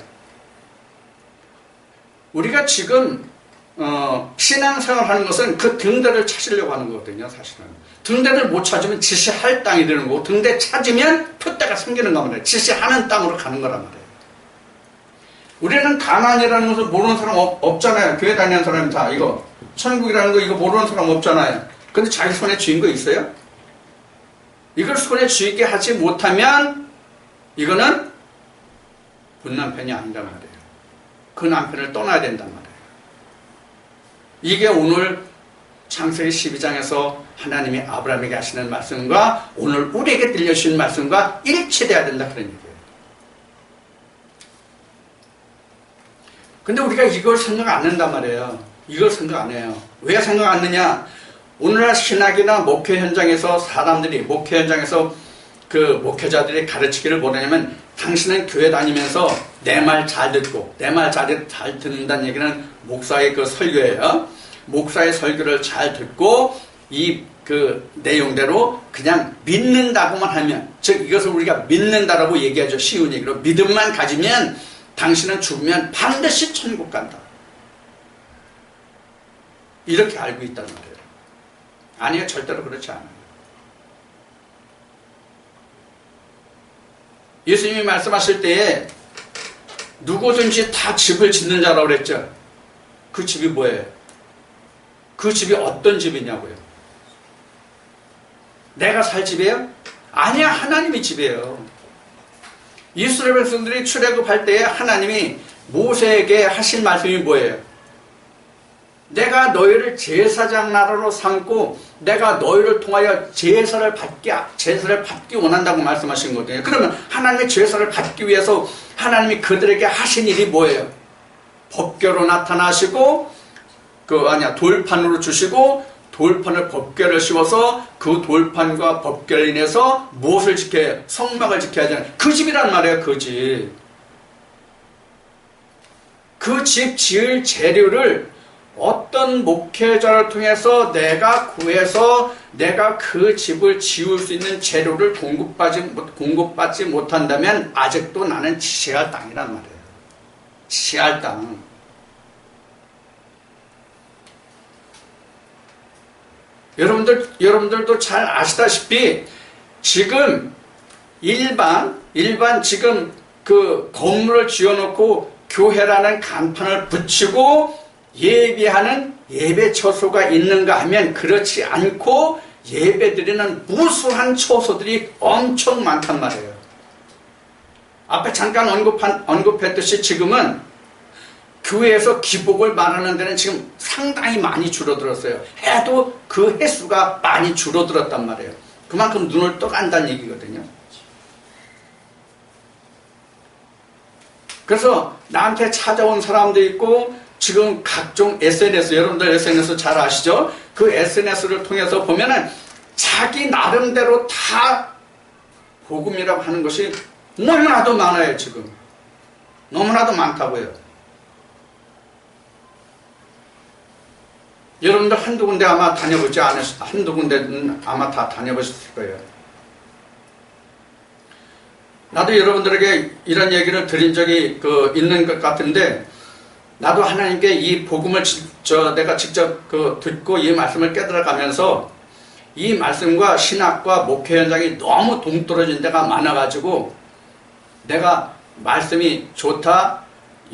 우리가 지금 신앙생활 하는 것은 그 등대를 찾으려고 하는 거거든요. 사실은 등대를 못 찾으면 지시할 땅이 되는 거고, 등대 찾으면 표대가 생기는 겁니다. 지시하는 땅으로 가는 거란 말이에요. 우리는 가나안이라는 것을 모르는 사람 없잖아요. 교회 다니는 사람이 다 이거 천국이라는 거 이거 모르는 사람 없잖아요. 근데 자기 손에 쥐인 거 있어요? 이걸 손에 쥐게 하지 못하면 이거는 본 남편이 아니란 말이에요. 그 남편을 떠나야 된단 말이에요. 이게 오늘 창세기 12장에서 하나님이 아브라함에게 하시는 말씀과 오늘 우리에게 들려주신 말씀과 일치돼야 된다 그런 얘기예요. 근데 우리가 이걸 생각 안 한단 말이에요. 이걸 생각 안 해요. 왜 생각 안 하느냐? 오늘날 신학이나 목회 현장에서 목회 현장에서 그 목회자들이 가르치기를 뭐냐면, 당신은 교회 다니면서 내 말 잘 듣고, 내 말 잘 듣는다는 얘기는 목사의 그 설교예요. 목사의 설교를 잘 듣고 그 내용대로 그냥 믿는다고만 하면, 즉 이것을 우리가 믿는다라고 얘기하죠. 쉬운 얘기로 믿음만 가지면 당신은 죽으면 반드시 천국 간다. 이렇게 알고 있다는 말이에요. 아니요, 절대로 그렇지 않아요. 예수님이 말씀하실 때에 누구든지 다 집을 짓는 자라고 그랬죠. 그 집이 뭐예요? 그 집이 어떤 집이냐고요? 내가 살 집이에요? 아니야, 하나님의 집이에요. 이스라엘 백성들이 출애굽할 때에 하나님이 모세에게 하신 말씀이 뭐예요? 내가 너희를 제사장 나라로 삼고 내가 너희를 통하여 제사를 받기 원한다고 말씀하신 거거든요. 그러면 하나님의 제사를 받기 위해서 하나님이 그들에게 하신 일이 뭐예요? 법궤로 나타나시고 돌판으로 주시고, 돌판을 법궤를 씌워서 그 돌판과 법궤를 인해서 무엇을 지켜야 해요? 성막을 지켜야 되는 그 집이란 말이에요. 그 집. 그 집 지을 재료를 어떤 목회자를 통해서 내가 구해서 내가 그 집을 지을 수 있는 재료를 공급받지 못한다면 아직도 나는 지시할 땅이란 말이에요. 지시할 땅. 여러분들도 잘 아시다시피 지금 일반 지금 그 건물을 지어놓고 교회라는 간판을 붙이고 예배하는 예배 처소가 있는가 하면 그렇지 않고 예배드리는 무수한 처소들이 엄청 많단 말이에요. 앞에 잠깐 언급했듯이 지금은 교회에서 기복을 말하는 데는 지금 상당히 많이 줄어들었어요. 해도 그 횟수가 많이 줄어들었단 말이에요. 그만큼 눈을 떠간다는 얘기거든요. 그래서 나한테 찾아온 사람도 있고 지금 각종 SNS, 여러분들 SNS 잘 아시죠? 그 SNS를 통해서 보면은 자기 나름대로 다 복음이라고 하는 것이 너무나도 많아요. 지금 너무나도 많다고요. 여러분들 한두 군데 아마 다녀보지 않으셨, 한두 군데는 아마 다 다녀보셨을 거예요. 나도 여러분들에게 이런 얘기를 드린 적이 있는 것 같은데, 나도 하나님께 이 복음을 내가 직접 듣고 이 말씀을 깨달아가면서 이 말씀과 신학과 목회 현장이 너무 동떨어진 데가 많아가지고 내가 말씀이 좋다,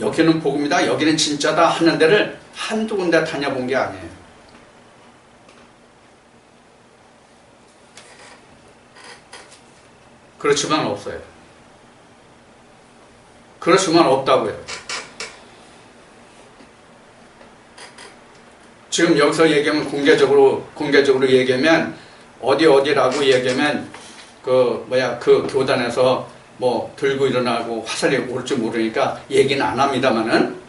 여기는 복음이다, 여기는 진짜다 하는 데를 한두 군데 다녀본 게 아니에요. 그렇지만 없어요. 그렇지만 없다고요. 지금 여기서 얘기하면 공개적으로 얘기하면 어디라고 얘기하면 그 교단에서 뭐 들고 일어나고 화살이 올지 모르니까 얘기는 안 합니다만은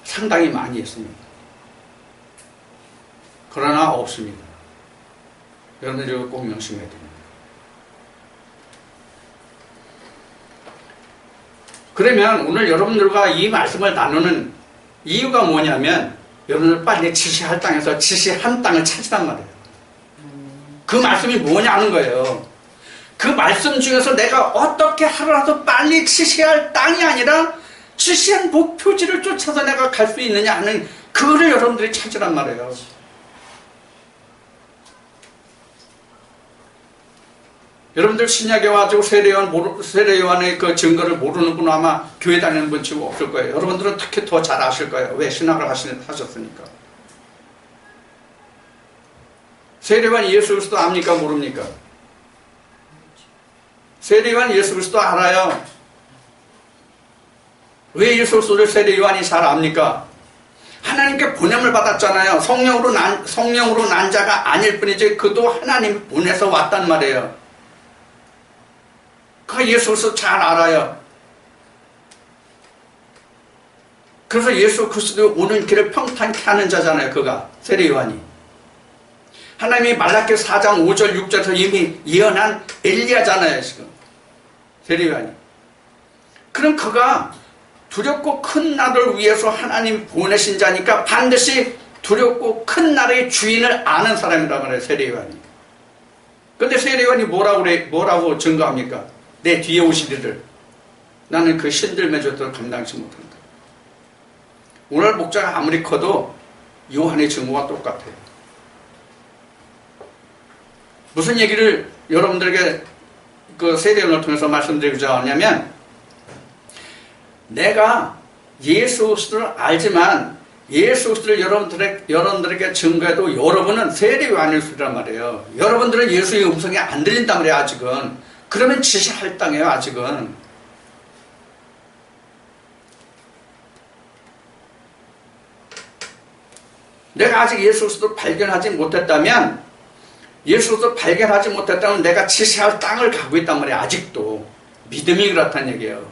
상당히 많이 있습니다. 그러나 없습니다. 여러분들 이거 꼭 명심해야 됩니다. 그러면 오늘 여러분들과 이 말씀을 나누는 이유가 뭐냐면 여러분들 빨리 지시할 땅에서 지시한 땅을 찾으란 말이에요. 그 말씀이 뭐냐는 거예요. 그 말씀 중에서 내가 어떻게 하루라도 빨리 지시할 땅이 아니라 지시한 목표지를 쫓아서 내가 갈 수 있느냐 하는 그거를 여러분들이 찾으란 말이에요. 여러분들 신약에 와가지고 세례요한의 그 증거를 모르는 분은 아마 교회 다니는 분 치고 없을 거예요. 여러분들은 특히 더 잘 아실 거예요. 왜? 신학을 하셨으니까. 세례요한 예수 그리스도 압니까? 모릅니까? 세례요한 예수 그리스도 알아요. 왜 예수 그리스도를 세례요한이 잘 압니까? 하나님께 보냄을 받았잖아요. 성령으로 난 자가 아닐 뿐이지 그도 하나님 보내서 왔단 말이에요. 그 예수 그리스도 잘 알아요. 그래서 예수 그리스도 오는 길을 평탄케 하는 자잖아요. 그가 세례요한이. 하나님이 말라기 4장 5절 6절에서 이미 예언한 엘리야잖아요. 지금 세례요한이. 그럼 그가 두렵고 큰 나라를 위해서 하나님 보내신 자니까 반드시 두렵고 큰 나라의 주인을 아는 사람이란 말이에요. 세례요한이. 근데 세례요한이 뭐라고 증거합니까? 내 뒤에 오시리를 나는 그 신들 맺어도 감당치 못한다. 오늘 목자가 아무리 커도 요한의 증거와 똑같아요. 무슨 얘기를 여러분들에게 그 세례요한을 통해서 말씀드리고자 하냐면, 내가 예수 그리스도를 알지만 예수 그리스도를 여러분들에게 증거해도 여러분은 세례요한일 수란 말이에요. 여러분들은 예수의 음성이 안 들린단 말이에요. 아직은. 그러면 지시할 땅이에요. 아직은. 내가 아직 예수 그리스도를 발견하지 못했다면 내가 지시할 땅을 가고 있단 말이에요. 아직도. 믿음이 그렇다는 얘기예요.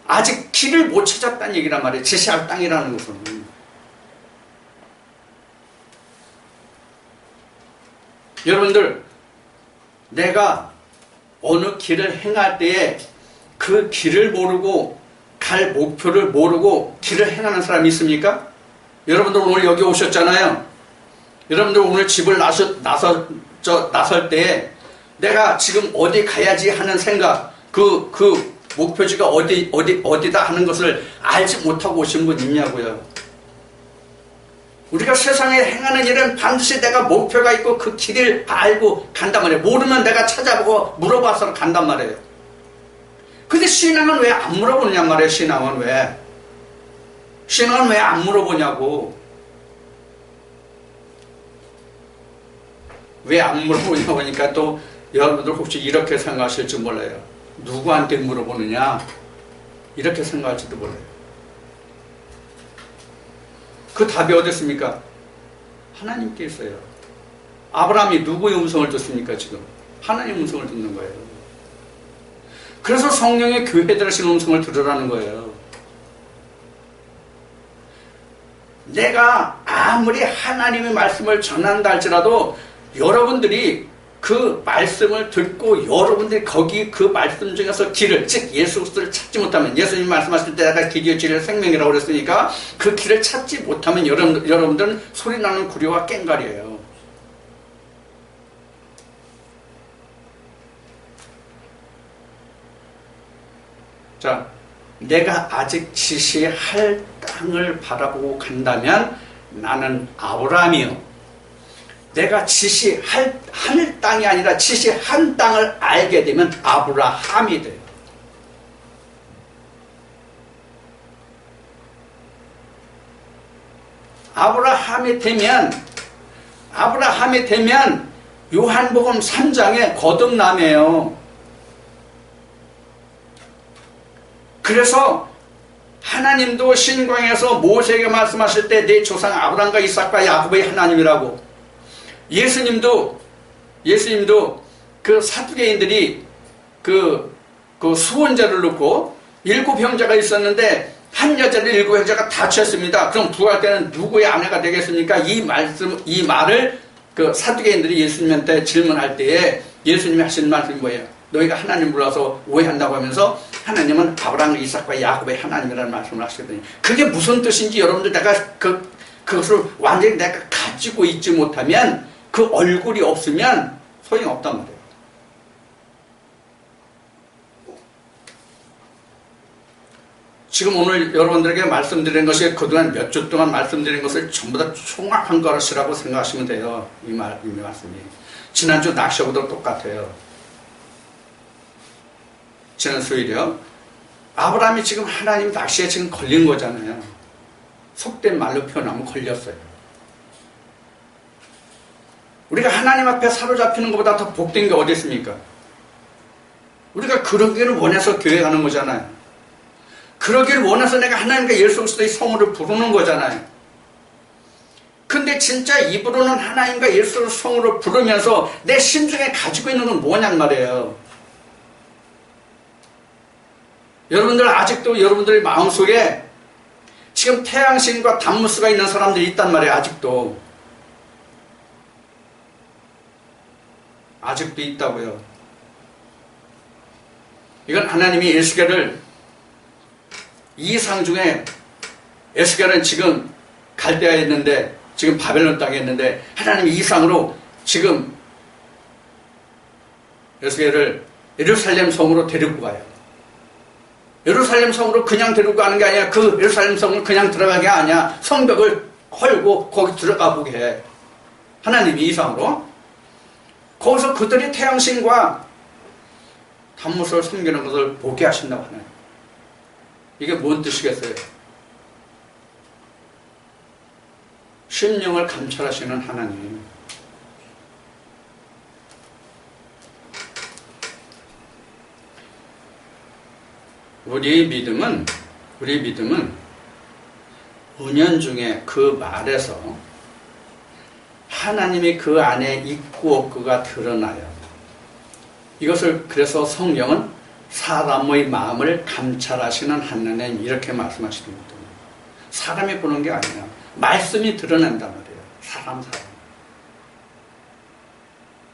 아직 길을 못 찾았다는 얘기란 말이에요. 지시할 땅이라는 것은. 여러분들, 내가 어느 길을 행할 때에 그 길을 모르고 갈 목표를 모르고 길을 행하는 사람이 있습니까? 여러분들 오늘 여기 오셨잖아요. 여러분들 오늘 집을 나설 때에 내가 지금 어디 가야지 하는 생각, 그 목표지가 어디다 하는 것을 알지 못하고 오신 분 있냐고요. 우리가 세상에 행하는 일은 반드시 내가 목표가 있고 그 길을 알고 간단 말이에요. 모르면 내가 찾아보고 물어봐서 간단 말이에요. 근데 신앙은 왜 안 물어보냐 말이에요. 신앙은 왜 안 물어보냐고. 왜 안 물어보냐고 하니까 또 여러분들 혹시 이렇게 생각하실지 몰라요. 누구한테 물어보느냐? 이렇게 생각할지도 몰라요. 그 답이 어디 있습니까? 하나님께 있어요. 아브라함이 누구의 음성을 듣습니까? 지금 하나님의 음성을 듣는 거예요. 그래서 성령의 교회들 하시는 음성을 들으라는 거예요. 내가 아무리 하나님의 말씀을 전한다 할지라도 여러분들이 그 말씀을 듣고 여러분들이 거기 그 말씀 중에서 길을, 즉 예수 그리스도를 찾지 못하면, 예수님 말씀하실 때 내가 길이요 진리요 생명이라고 그랬으니까 그 길을 찾지 못하면 여러분들은 소리나는 구리와 꽹과리예요. 자, 내가 아직 지시할 땅을 바라보고 간다면 나는 아브라함이요. 내가 지시할 하늘 땅이 아니라 지시한 땅을 알게 되면 아브라함이 돼요. 아브라함이 되면 요한복음 3장에 거듭남이에요. 그래서 하나님도 신광에서 모세에게 말씀하실 때 내 조상 아브라함과 이삭과 야곱의 하나님이라고, 예수님도 그 사두개인들이 그 수원자를 놓고 7 형제가 있었는데 한 여자를 7 형제가 다 취했습니다. 그럼 부활 때는 누구의 아내가 되겠습니까? 이 말을 그 사두개인들이 예수님한테 질문할 때에 예수님이 하시는 말씀이 뭐예요? 너희가 하나님 불러서 오해한다고 하면서 하나님은 아브라함, 이삭과 야곱의 하나님이라는 말씀을 하시거든요. 그게 무슨 뜻인지 여러분들 내가 그것을 완전히 내가 가지고 있지 못하면, 그 얼굴이 없으면 소용없단 말이에요. 지금 오늘 여러분들에게 말씀드린 것이 그동안 몇 주 동안 말씀드린 것을 전부 다 총합한 것이라고 생각하시면 돼요. 이 말씀이. 지난주 낚시하고도 똑같아요. 지난 수요일이요. 아브라함이 지금 하나님 낚시에 지금 걸린 거잖아요. 속된 말로 표현하면 걸렸어요. 우리가 하나님 앞에 사로잡히는 것보다 더 복된 게 어디 있습니까? 우리가 그러기를 원해서 교회 가는 거잖아요. 그러기를 원해서 내가 하나님과 예수 그리스도의 성으로 부르는 거잖아요. 근데 진짜 입으로는 하나님과 예수의 성으로 부르면서 내 심중에 가지고 있는 건 뭐냔 말이에요. 여러분들 아직도 여러분들의 마음속에 지금 태양신과 단무스가 있는 사람들이 있단 말이에요. 아직도 있다고요. 이건 하나님이 에스겔을 이상 중에, 에스겔은 지금 갈대아에 있는데, 지금 바벨론 땅에 있는데 하나님이 이상으로 지금 에스겔을 예루살렘 성으로 데리고 가요. 예루살렘 성으로 그냥 데리고 가는 게 아니라 그 예루살렘 성을 그냥 들어가는 게 아니야. 성벽을 헐고 거기 들어가 보게 해. 하나님이 이상으로. 거기서 그들이 태양신과 단무스를 섬기는 것을 보게 하신다고 하나요. 이게 뭔 뜻이겠어요? 심령을 감찰하시는 하나님. 우리의 믿음은 은연중에 그 말에서 하나님이 그 안에 있고 없고가 드러나요. 이것을 그래서 성경은 사람의 마음을 감찰하시는 하나님, 이렇게 말씀하시는 거거든요. 사람이 보는 게 아니라 말씀이 드러낸단 말이에요.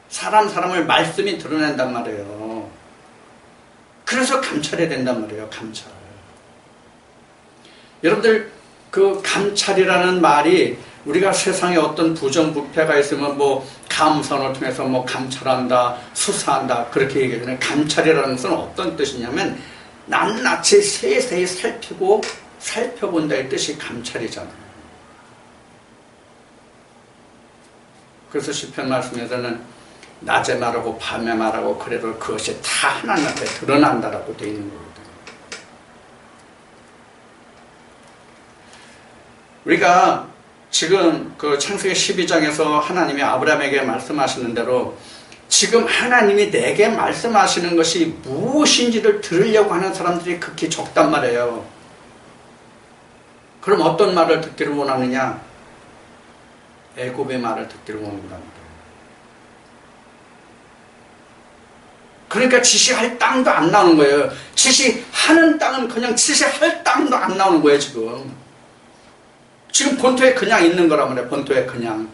사람을 말씀이 드러낸단 말이에요. 그래서 감찰해야 된단 말이에요. 감찰. 여러분들 그 감찰이라는 말이, 우리가 세상에 어떤 부정부패가 있으면 뭐 감사원을 통해서 뭐 감찰한다, 수사한다, 그렇게 얘기하잖아요. 감찰이라는 것은 어떤 뜻이냐면 낱낱이 세세히 살펴본다의 뜻이 감찰이잖아요. 그래서 시편 말씀에서는 낮에 말하고 밤에 말하고 그래도 그것이 다 하나님 앞에 드러난다라고 되어 있는 거거든요. 우리가 지금 그 창세기 12장에서 하나님이 아브라함에게 말씀하시는 대로 지금 하나님이 내게 말씀하시는 것이 무엇인지를 들으려고 하는 사람들이 극히 적단 말이에요. 그럼 어떤 말을 듣기를 원하느냐? 애굽의 말을 듣기를 원한다는 거예요. 그러니까 지시할 땅도 안 나오는 거예요. 지시하는 땅은 그냥 지시할 땅도 안 나오는 거예요, 지금. 지금 본토에 그냥 있는 거란 말이에요, 본토에 그냥.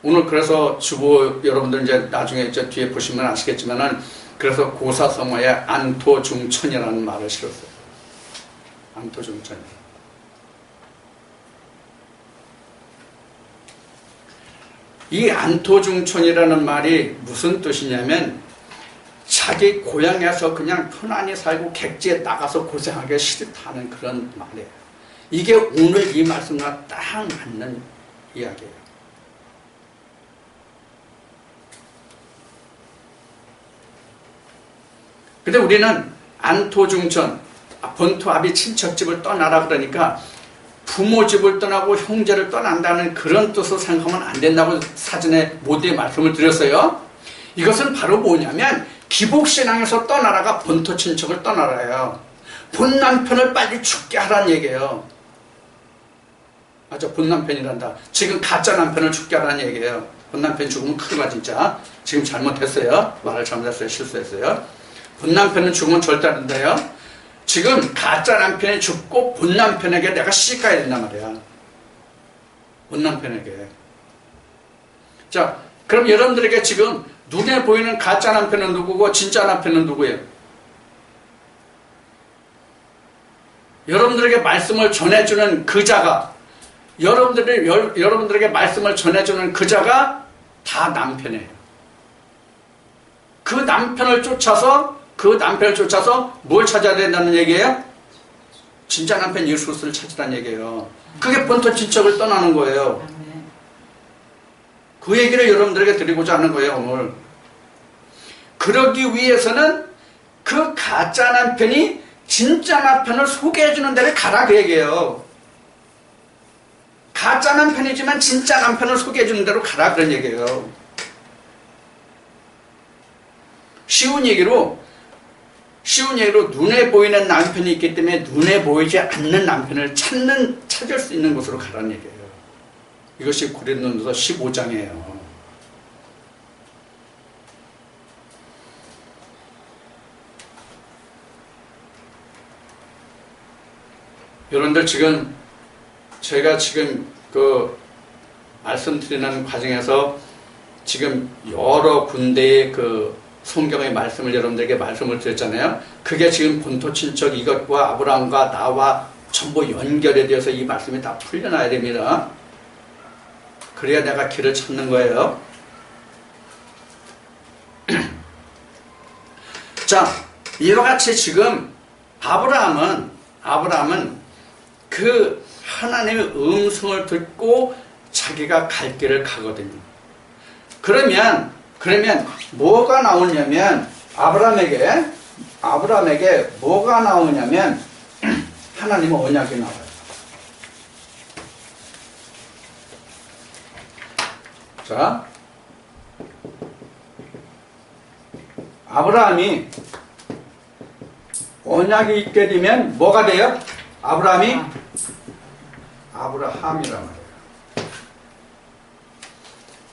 오늘 그래서 주보 여러분들 이제 나중에 이제 뒤에 보시면 아시겠지만은 그래서 고사성어에 안토중천이라는 말을 실었어요. 안토중천. 이 안토중천이라는 말이 무슨 뜻이냐면 자기 고향에서 그냥 편안히 살고 객지에 나가서 고생하기 싫다는 그런 말이에요. 이게 오늘 이 말씀과 딱 맞는 이야기예요. 근데 우리는 안토중천, 본토 아비 친척집을 떠나라 그러니까 부모 집을 떠나고 형제를 떠난다는 그런 뜻으로 생각하면 안 된다고 사전에 모두의 말씀을 드렸어요. 이것은 바로 뭐냐면 기복신앙에서 떠나라가 본토 친척을 떠나라예요. 본 남편을 빨리 죽게 하라는 얘기예요. 맞아, 본 남편이란다. 지금 가짜 남편을 죽게 하라는 얘기예요. 본 남편 죽으면 큰일 나 진짜. 지금 잘못했어요. 말을 잘못했어요. 실수했어요. 본 남편은 죽으면 절대 안 된다요. 지금 가짜 남편이 죽고 본 남편에게 내가 시집가야 된단 말이야. 본 남편에게. 자, 그럼 여러분들에게 지금 눈에 보이는 가짜 남편은 누구고 진짜 남편은 누구예요? 여러분들에게 말씀을 전해주는 그자가, 여러분들에게 말씀을 전해주는 그자가 다 남편이에요. 그 남편을 쫓아서 뭘 찾아야 된다는 얘기예요? 진짜 남편 예수 그리스도를 찾으라는 얘기예요. 그게 본토 친척을 떠나는 거예요. 그 얘기를 여러분들에게 드리고자 하는 거예요, 오늘. 그러기 위해서는 그 가짜 남편이 진짜 남편을 소개해주는 데를 가라 그 얘기예요. 가짜 남편이지만 진짜 남편을 소개해주는 데로 가라 그런 얘기예요. 쉬운 얘기로 눈에 보이는 남편이 있기 때문에 눈에 보이지 않는 남편을 찾을 수 있는 곳으로 가라는 얘기예요. 이것이 고린도전서 15장이에요. 여러분들 지금 제가 지금 그 말씀드리는 과정에서 지금 여러 군데의 그 성경의 말씀을 여러분들에게 말씀을 드렸잖아요. 그게 지금 본토 친척 이것과 아브라함과 나와 전부 연결이 되어서 이 말씀이 다 풀려나야 됩니다. 그래야 내가 길을 찾는 거예요. 자, 이와 같이 지금 아브라함은 그 하나님의 음성을 듣고 자기가 갈 길을 가거든요. 그러면 뭐가 나오냐면 아브라함에게 뭐가 나오냐면 하나님의 언약이 나와요. 자, 아브라함이 언약이 있게 되면 뭐가 돼요? 아브라함이란 말이에요.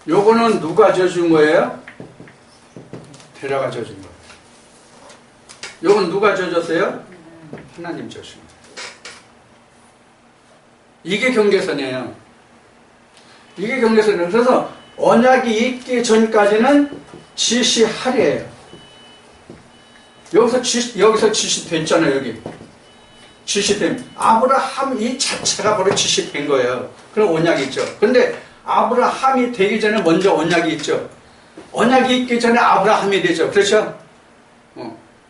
요거는 누가 져준 거예요? 데려가 져준 거예요. 요건 누가 져줬어요? 하나님 져준 거예요. 이게 경계선이에요. 이게 경계선이에요. 그래서 언약이 있기 전까지는 지시하래요. 여기서 지시됐잖아요, 여기. 지시됨. 아브라함 이 자체가 바로 지시된 거예요. 그럼 언약이 있죠. 근데 아브라함이 되기 전에 먼저 언약이 있죠. 언약이 있기 전에 아브라함이 되죠. 그렇죠?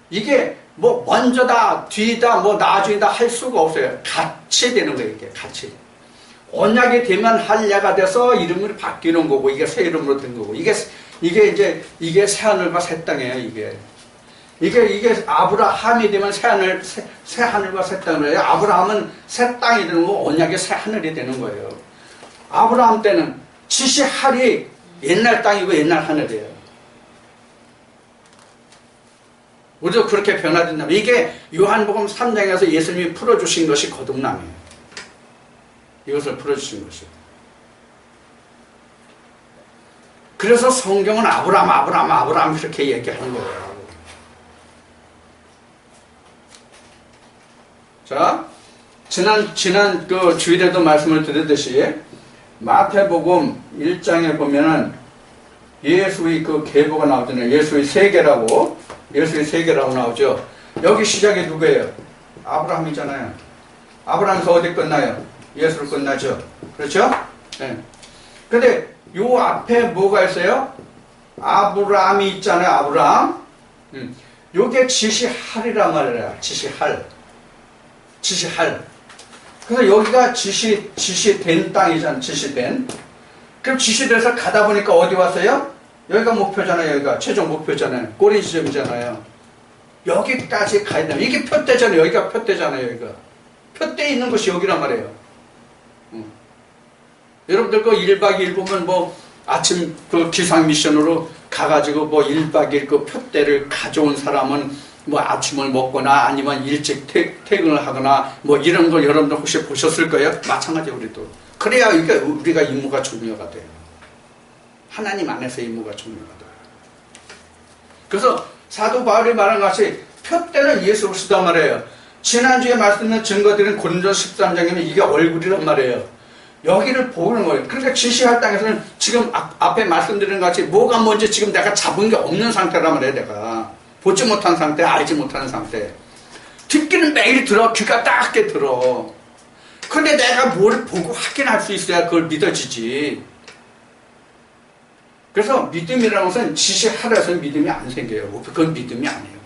이게 뭐 먼저다, 뒤다, 뭐 나중이다 할 수가 없어요. 같이 되는 거예요, 이게. 같이. 언약이 되면 할례가 돼서 이름이 바뀌는 거고, 이게 새 이름으로 된 거고, 이게 새 하늘과 새 땅이에요, 이게 아브라함이 되면 새 하늘과 새 땅이에요. 아브라함은 새 땅이 되는 거고, 언약이 새 하늘이 되는 거예요. 아브라함 때는 지시하리 옛날 땅이고 옛날 하늘이에요. 우리도 그렇게 변화된다면 이게 요한복음 3장에서 예수님이 풀어주신 것이 거듭남이에요. 이것을 풀어주신 것이에요. 그래서 성경은 아브라함 이렇게 얘기하는 거예요. 자, 지난 그 주일에도 말씀을 드렸듯이 마태복음 1장에 보면은 예수의 그 계보가 나오잖아요. 예수의 세계라고 나오죠. 여기 시작이 누구예요? 아브라함이잖아요. 아브라함에서 어디 끝나요? 예수로 끝나죠. 그렇죠? 네. 근데 요 앞에 뭐가 있어요? 아브라함이 있잖아요. 아브라함. 요게 지시할이란 말이에요. 지시할. 그래서 여기가 지시된 땅이잖아요. 지시된. 그럼 지시돼서 가다 보니까 어디 왔어요? 여기가 목표잖아요. 여기가 최종 목표잖아요. 꼬리 지점이잖아요. 여기까지 가야 돼요. 이게 표대잖아요. 여기가 표대잖아요. 여기가. 표대에 있는 것이 여기란 말이에요. 여러분들 그 1박 2일 보면 뭐 아침 그 기상 미션으로 가가지고 뭐 1박 2일 그 표대를 가져온 사람은 뭐 아침을 먹거나 아니면 일찍 퇴근을 하거나 뭐 이런 걸 여러분들 혹시 보셨을 거예요? 마찬가지 우리도. 그래야 이게 우리가 임무가 종료가 돼요. 하나님 안에서 임무가 종료가 돼요. 그래서 사도 바울이 말한 것이 표대는 예수 그리스도란 말이에요. 지난주에 말씀드린 증거드린 고린도서 13장이면 이게 얼굴이란 말이에요. 여기를 보는 거예요. 그러니까 지시할 땅에서는 지금 앞에 말씀드린 것 같이 뭐가 뭔지 지금 내가 잡은 게 없는 상태란 말이에요. 내가 보지 못한 상태, 알지 못하는 상태. 듣기는 매일 들어. 귀가 딱게 들어. 근데 내가 뭘 보고 확인할 수 있어야 그걸 믿어지지. 그래서 믿음이라는 것은 지시하라 해서 믿음이 안 생겨요. 그건 믿음이 아니에요.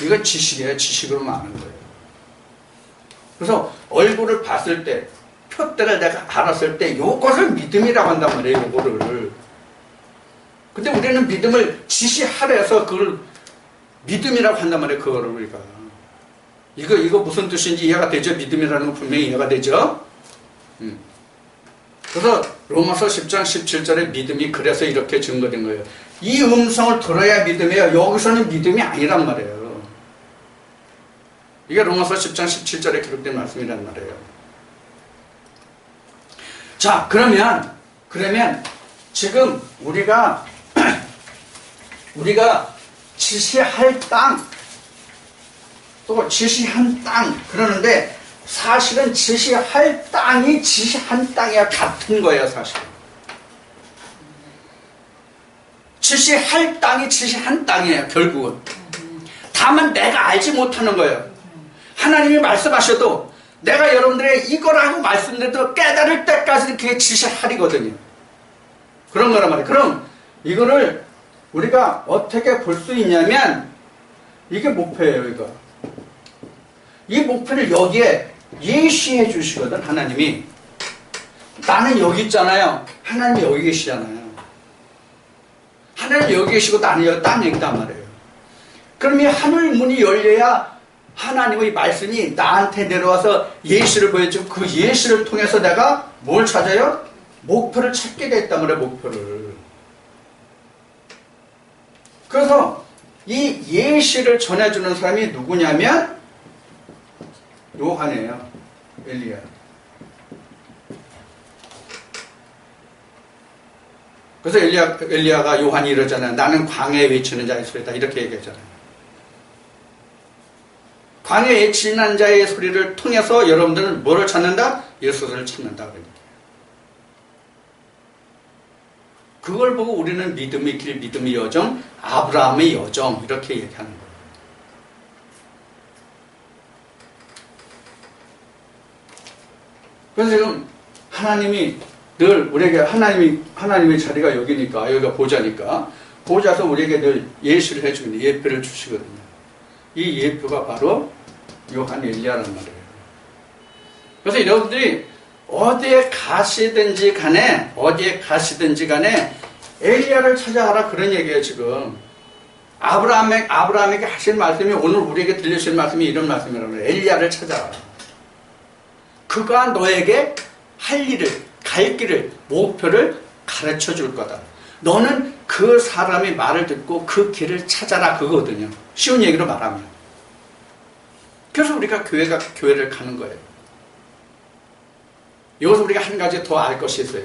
이건 지식이에요. 지식으로만 아는 거예요. 그래서 얼굴을 봤을 때, 표대를 내가 알았을 때, 요것을 믿음이라고 한단 말이에요. 요거를. 근데 우리는 믿음을 지시하라 해서 그걸 믿음이라고 한단 말이에요. 그거를 우리가. 이거 무슨 뜻인지 이해가 되죠? 믿음이라는 건 분명히 이해가 되죠? 그래서 로마서 10장 17절에 믿음이 그래서 이렇게 증거된 거예요. 이 음성을 들어야 믿음이에요. 여기서는 믿음이 아니란 말이에요. 이게 로마서 10장 17절에 기록된 말씀이란 말이에요. 자, 그러면 지금 우리가 지시할 땅, 또 지시한 땅 그러는데 사실은 지시할 땅이 지시한 땅이야 같은 거예요. 사실은 지시할 땅이 지시한 땅이에요. 결국은 다만 내가 알지 못하는 거예요. 하나님이 말씀하셔도 내가 여러분들에게 이거라고 말씀드려도 깨달을 때까지 그게 지시할이거든요. 그런 거란 말이에요. 그럼 이거를 우리가 어떻게 볼 수 있냐면 이게 목표예요. 이거. 이 목표를 여기에 예시해 주시거든. 하나님이. 나는 여기 있잖아요. 하나님이 여기 계시잖아요. 하나님이 여기 계시고 나는 여기 땅에 있단 말이에요. 그럼 이 하늘 문이 열려야 하나님의 말씀이 나한테 내려와서 예시를 보여주고 그 예시를 통해서 내가 뭘 찾아요? 목표를 찾게 됐단 말이에요. 목표를. 그래서 이 예시를 전해주는 사람이 누구냐면 요한이에요. 엘리야. 그래서 엘리야가 요한이 이러잖아요. 나는 광야에 외치는 자의 소리다. 이렇게 얘기하잖아요. 광야에 외치는 자의 소리를 통해서 여러분들은 뭐를 찾는다? 예수를 찾는다. 그걸 보고 우리는 믿음의 길, 믿음의 여정, 아브라함의 여정 이렇게 얘기하는 거예요. 그래서 지금 하나님이 늘 우리에게 하나님의 자리가 여기니까 여기가 보좌니까 보좌에서 우리에게 늘 예시를 해주는 예표를 주시거든요. 이 예표가 바로 요한 엘리야란 말이에요. 그래서 여러분들이 어디에 가시든지 간에 엘리야를 찾아가라 그런 얘기예요. 지금 아브라함에게 하신 말씀이 오늘 우리에게 들려주신 말씀이 이런 말씀이라고 해요. 엘리야를 찾아가라. 그가 너에게 할 일을, 갈 길을, 목표를 가르쳐 줄 거다. 너는 그 사람의 말을 듣고 그 길을 찾아라 그거거든요. 쉬운 얘기로 말하면. 그래서 우리가 교회를 가는 거예요. 여기서 우리가 한 가지 더 알 것이 있어요.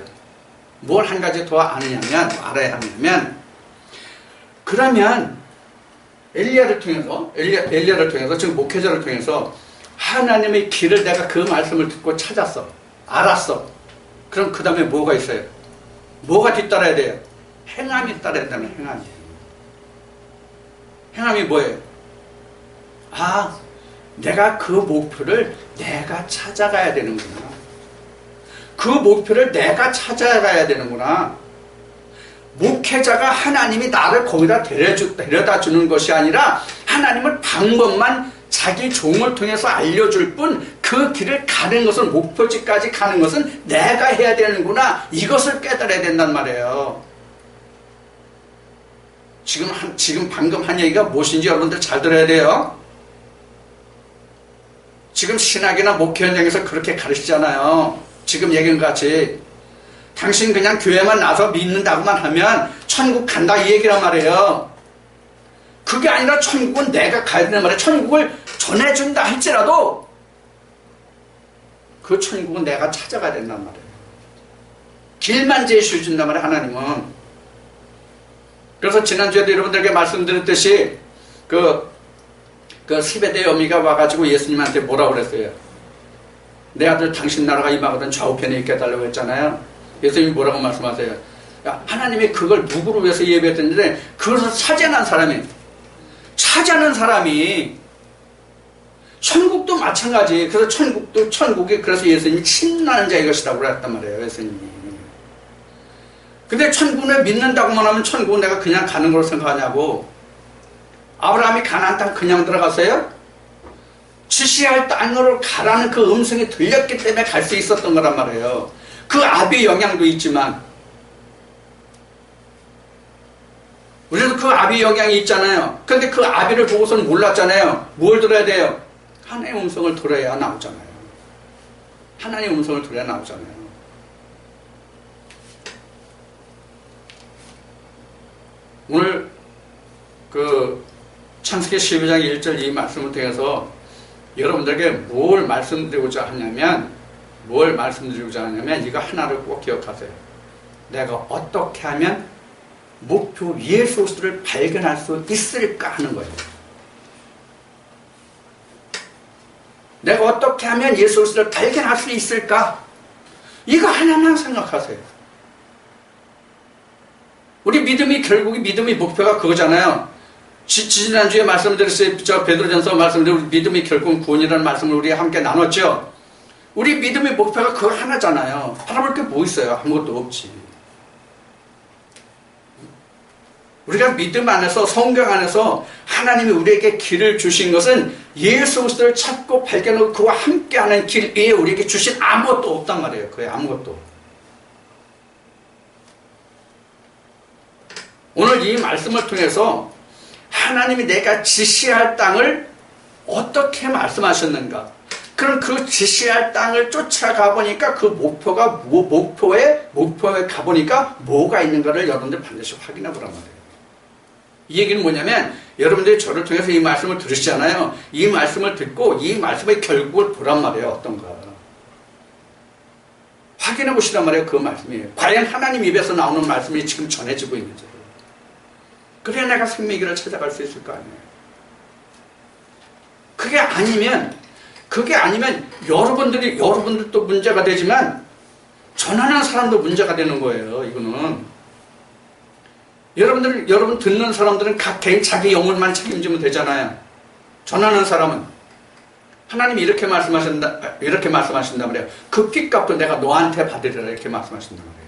뭘 한 가지 더 알아야 하냐면, 그러면 엘리야를 통해서 지금 목회자를 통해서 하나님의 길을 내가 그 말씀을 듣고 찾았어. 알았어. 그럼 그 다음에 뭐가 있어요? 뭐가 뒤따라야 돼요? 행함이 따라야 되는 행함이. 행함이 뭐예요? 아, 내가 그 목표를 내가 찾아가야 되는구나. 그 목표를 내가 찾아가야 되는구나. 목회자가 하나님이 나를 거기다 데려다 주는 것이 아니라 하나님은 방법만 자기 종을 통해서 알려줄 뿐 그 길을 가는 것은 목표지까지 가는 것은 내가 해야 되는구나. 이것을 깨달아야 된단 말이에요. 지금 방금 한 얘기가 무엇인지 여러분들 잘 들어야 돼요. 지금 신학이나 목회 현장에서 그렇게 가르치잖아요. 지금 얘기한 것 같이 당신 그냥 교회만 나서 믿는다고만 하면 천국 간다 이 얘기란 말이에요. 그게 아니라 천국은 내가 가야 되는 말이에요. 천국을 전해준다 할지라도 그 천국은 내가 찾아가야 된단 말이에요. 길만 제시해 준단 말이에요. 하나님은. 그래서 지난주에도 여러분들에게 말씀드렸듯이 그 스베대 여미가 와가지고 예수님한테 뭐라고 그랬어요? 내 아들 당신 나라가 임하거든 좌우편에 있게 해달라고 했잖아요. 예수님이 뭐라고 말씀하세요? 야, 하나님이 그걸 누구를 위해서 예배했는데 그것을 차지하는 사람이 천국도 마찬가지. 그래서 천국이 그래서 예수님이 친나는 자의 것이라고 그랬단 말이에요. 예수님이. 근데 천국을 믿는다고만 하면 천국은 내가 그냥 가는 걸로 생각하냐고. 아브라함이 가나안 땅 그냥 들어갔어요? 지시할 땅으로 가라는 그 음성이 들렸기 때문에 갈 수 있었던 거란 말이에요. 그 아비의 영향도 있지만 우리도 그 아비의 영향이 있잖아요. 근데 그 아비를 보고서는 몰랐잖아요. 뭘 들어야 돼요? 하나님의 음성을 들어야 나오잖아요. 하나님의 음성을 들어야 나오잖아요. 오늘 그 창세기 12장 1절 이 말씀을 통해서 여러분들에게 뭘 말씀드리고자 하냐면 이거 하나를 꼭 기억하세요. 내가 어떻게 하면 목표 예수를 발견할 수 있을까 하는 거예요. 내가 어떻게 하면 예수를 발견할 수 있을까? 이거 하나만 생각하세요. 우리 믿음의 목표가 그거잖아요. 지난주에 말씀드렸어요. 베드로전서 말씀드린 우리 믿음이 결국은 구원이라는 말씀을 우리 함께 나눴죠. 우리 믿음의 목표가 그거 하나잖아요. 바라볼 게 뭐 있어요? 아무것도 없지. 우리가 믿음 안에서 성경 안에서 하나님이 우리에게 길을 주신 것은 예수 그리스도를 찾고 발견하고 그와 함께하는 길 외에 우리에게 주신 아무것도 없단 말이에요. 그게 아무것도. 오늘 이 말씀을 통해서 하나님이 내가 지시할 땅을 어떻게 말씀하셨는가? 그럼 그 지시할 땅을 쫓아가 보니까 그 목표에 가보니까 뭐가 있는가를 여러분들 반드시 확인해 보란 말이에요. 이 얘기는 뭐냐면 여러분들이 저를 통해서 이 말씀을 들으시잖아요. 이 말씀을 듣고 이 말씀의 결국을 보란 말이에요. 어떤가. 확인해 보시란 말이에요. 그 말씀이. 과연 하나님 입에서 나오는 말씀이 지금 전해지고 있는지. 그래야 내가 생명길을 찾아갈 수 있을 거 아니에요. 그게 아니면 여러분들도 문제가 되지만 전하는 사람도 문제가 되는 거예요. 이거는. 여러분 듣는 사람들은 각 개인 자기 영혼만 책임지면 되잖아요. 전하는 사람은 하나님이 이렇게 말씀하신단 말이에요. 그 핏값도 내가 너한테 받으리라 이렇게 말씀하신단 말이에요.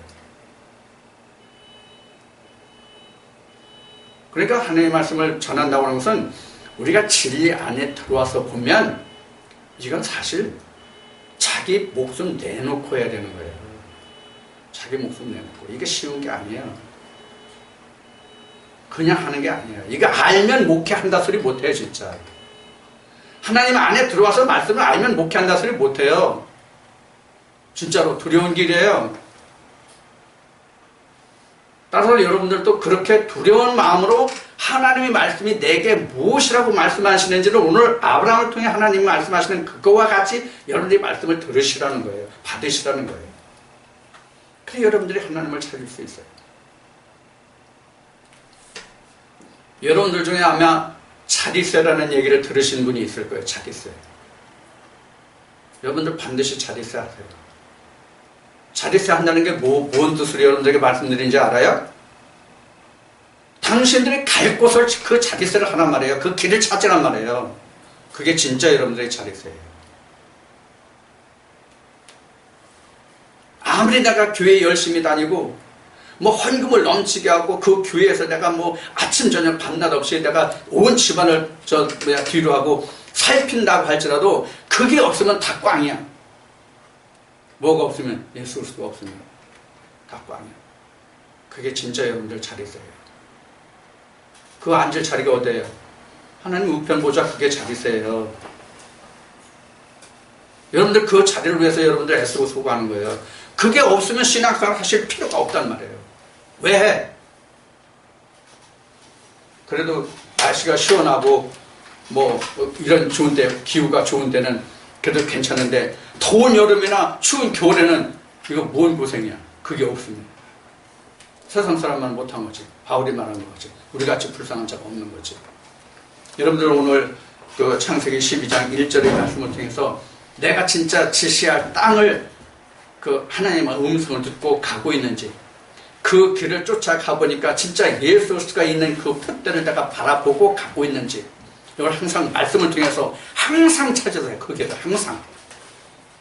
그러니까 하나님의 말씀을 전한다고 하는 것은 우리가 진리 안에 들어와서 보면 이건 사실 자기 목숨 내놓고 해야 되는 거예요. 자기 목숨 내놓고. 이게 쉬운 게 아니에요. 그냥 하는 게 아니에요. 이거 알면 목회한다 소리 못해요, 진짜. 하나님 안에 들어와서 말씀을 알면 목회한다 소리 못해요. 진짜로 두려운 길이에요. 따라서 여러분들도 그렇게 두려운 마음으로 하나님의 말씀이 내게 무엇이라고 말씀하시는지를 오늘 아브라함을 통해 하나님이 말씀하시는 그거와 같이 여러분들이 말씀을 들으시라는 거예요. 받으시라는 거예요. 그래야 여러분들이 하나님을 찾을 수 있어요. 여러분들 중에 아마 자리세라는 얘기를 들으신 분이 있을 거예요. 자리세. 여러분들 반드시 자리세 하세요. 자리세 한다는 게 뭔 뜻으로 여러분들에게 말씀드린지 알아요? 당신들이 갈 곳을 그 자리세를 하란 말이에요. 그 길을 찾으란 말이에요. 그게 진짜 여러분들의 자리세예요. 아무리 내가 교회 열심히 다니고 뭐 헌금을 넘치게 하고 그 교회에서 내가 뭐 아침 저녁 밤낮 없이 내가 온 집안을 뒤로 하고 살핀다고 할지라도 그게 없으면 다 꽝이야. 뭐가 없으면 예수 그리스도가 없으면 다 꽝이야. 그게 진짜 여러분들 자리세예요. 그 앉을 자리가 어디예요? 하나님 우편 보좌 그게 자리세예요. 여러분들 그 자리를 위해서 여러분들 애쓰고 수고하는 거예요. 그게 없으면 신앙생활 하실 필요가 없단 말이에요. 왜 해? 그래도 날씨가 시원하고 뭐 이런 좋은 데 기후가 좋은 데는 그래도 괜찮은데 더운 여름이나 추운 겨울에는 이거 뭔 고생이야. 그게 없으면 세상 사람만 못한 거지. 바울이 말한 거지. 우리같이 불쌍한 자가 없는 거지. 여러분들 오늘 그 창세기 12장 1절의 말씀을 통해서 내가 진짜 지시할 땅을 그 하나님의 음성을 듣고 가고 있는지 그 길을 쫓아가 보니까 진짜 예수 그리스도가 있는 그 표대를 내가 바라보고 가고 있는지 이걸 항상 말씀을 통해서 항상 찾으세요. 그 길을 항상.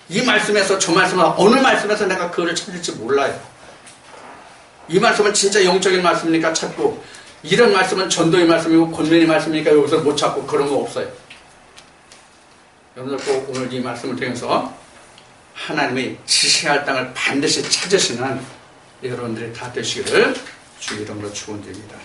이 말씀에서 저 말씀은 어느 말씀에서 내가 그거를 찾을지 몰라요. 이 말씀은 진짜 영적인 말씀이니까 찾고 이런 말씀은 전도의 말씀이고 권면의 말씀이니까 여기서 못 찾고 그런 거 없어요. 여러분들 꼭 오늘 이 말씀을 통해서 하나님의 지시할 땅을 반드시 찾으시는 여러분들이 다 되시기를 주 이름으로 축원드립니다.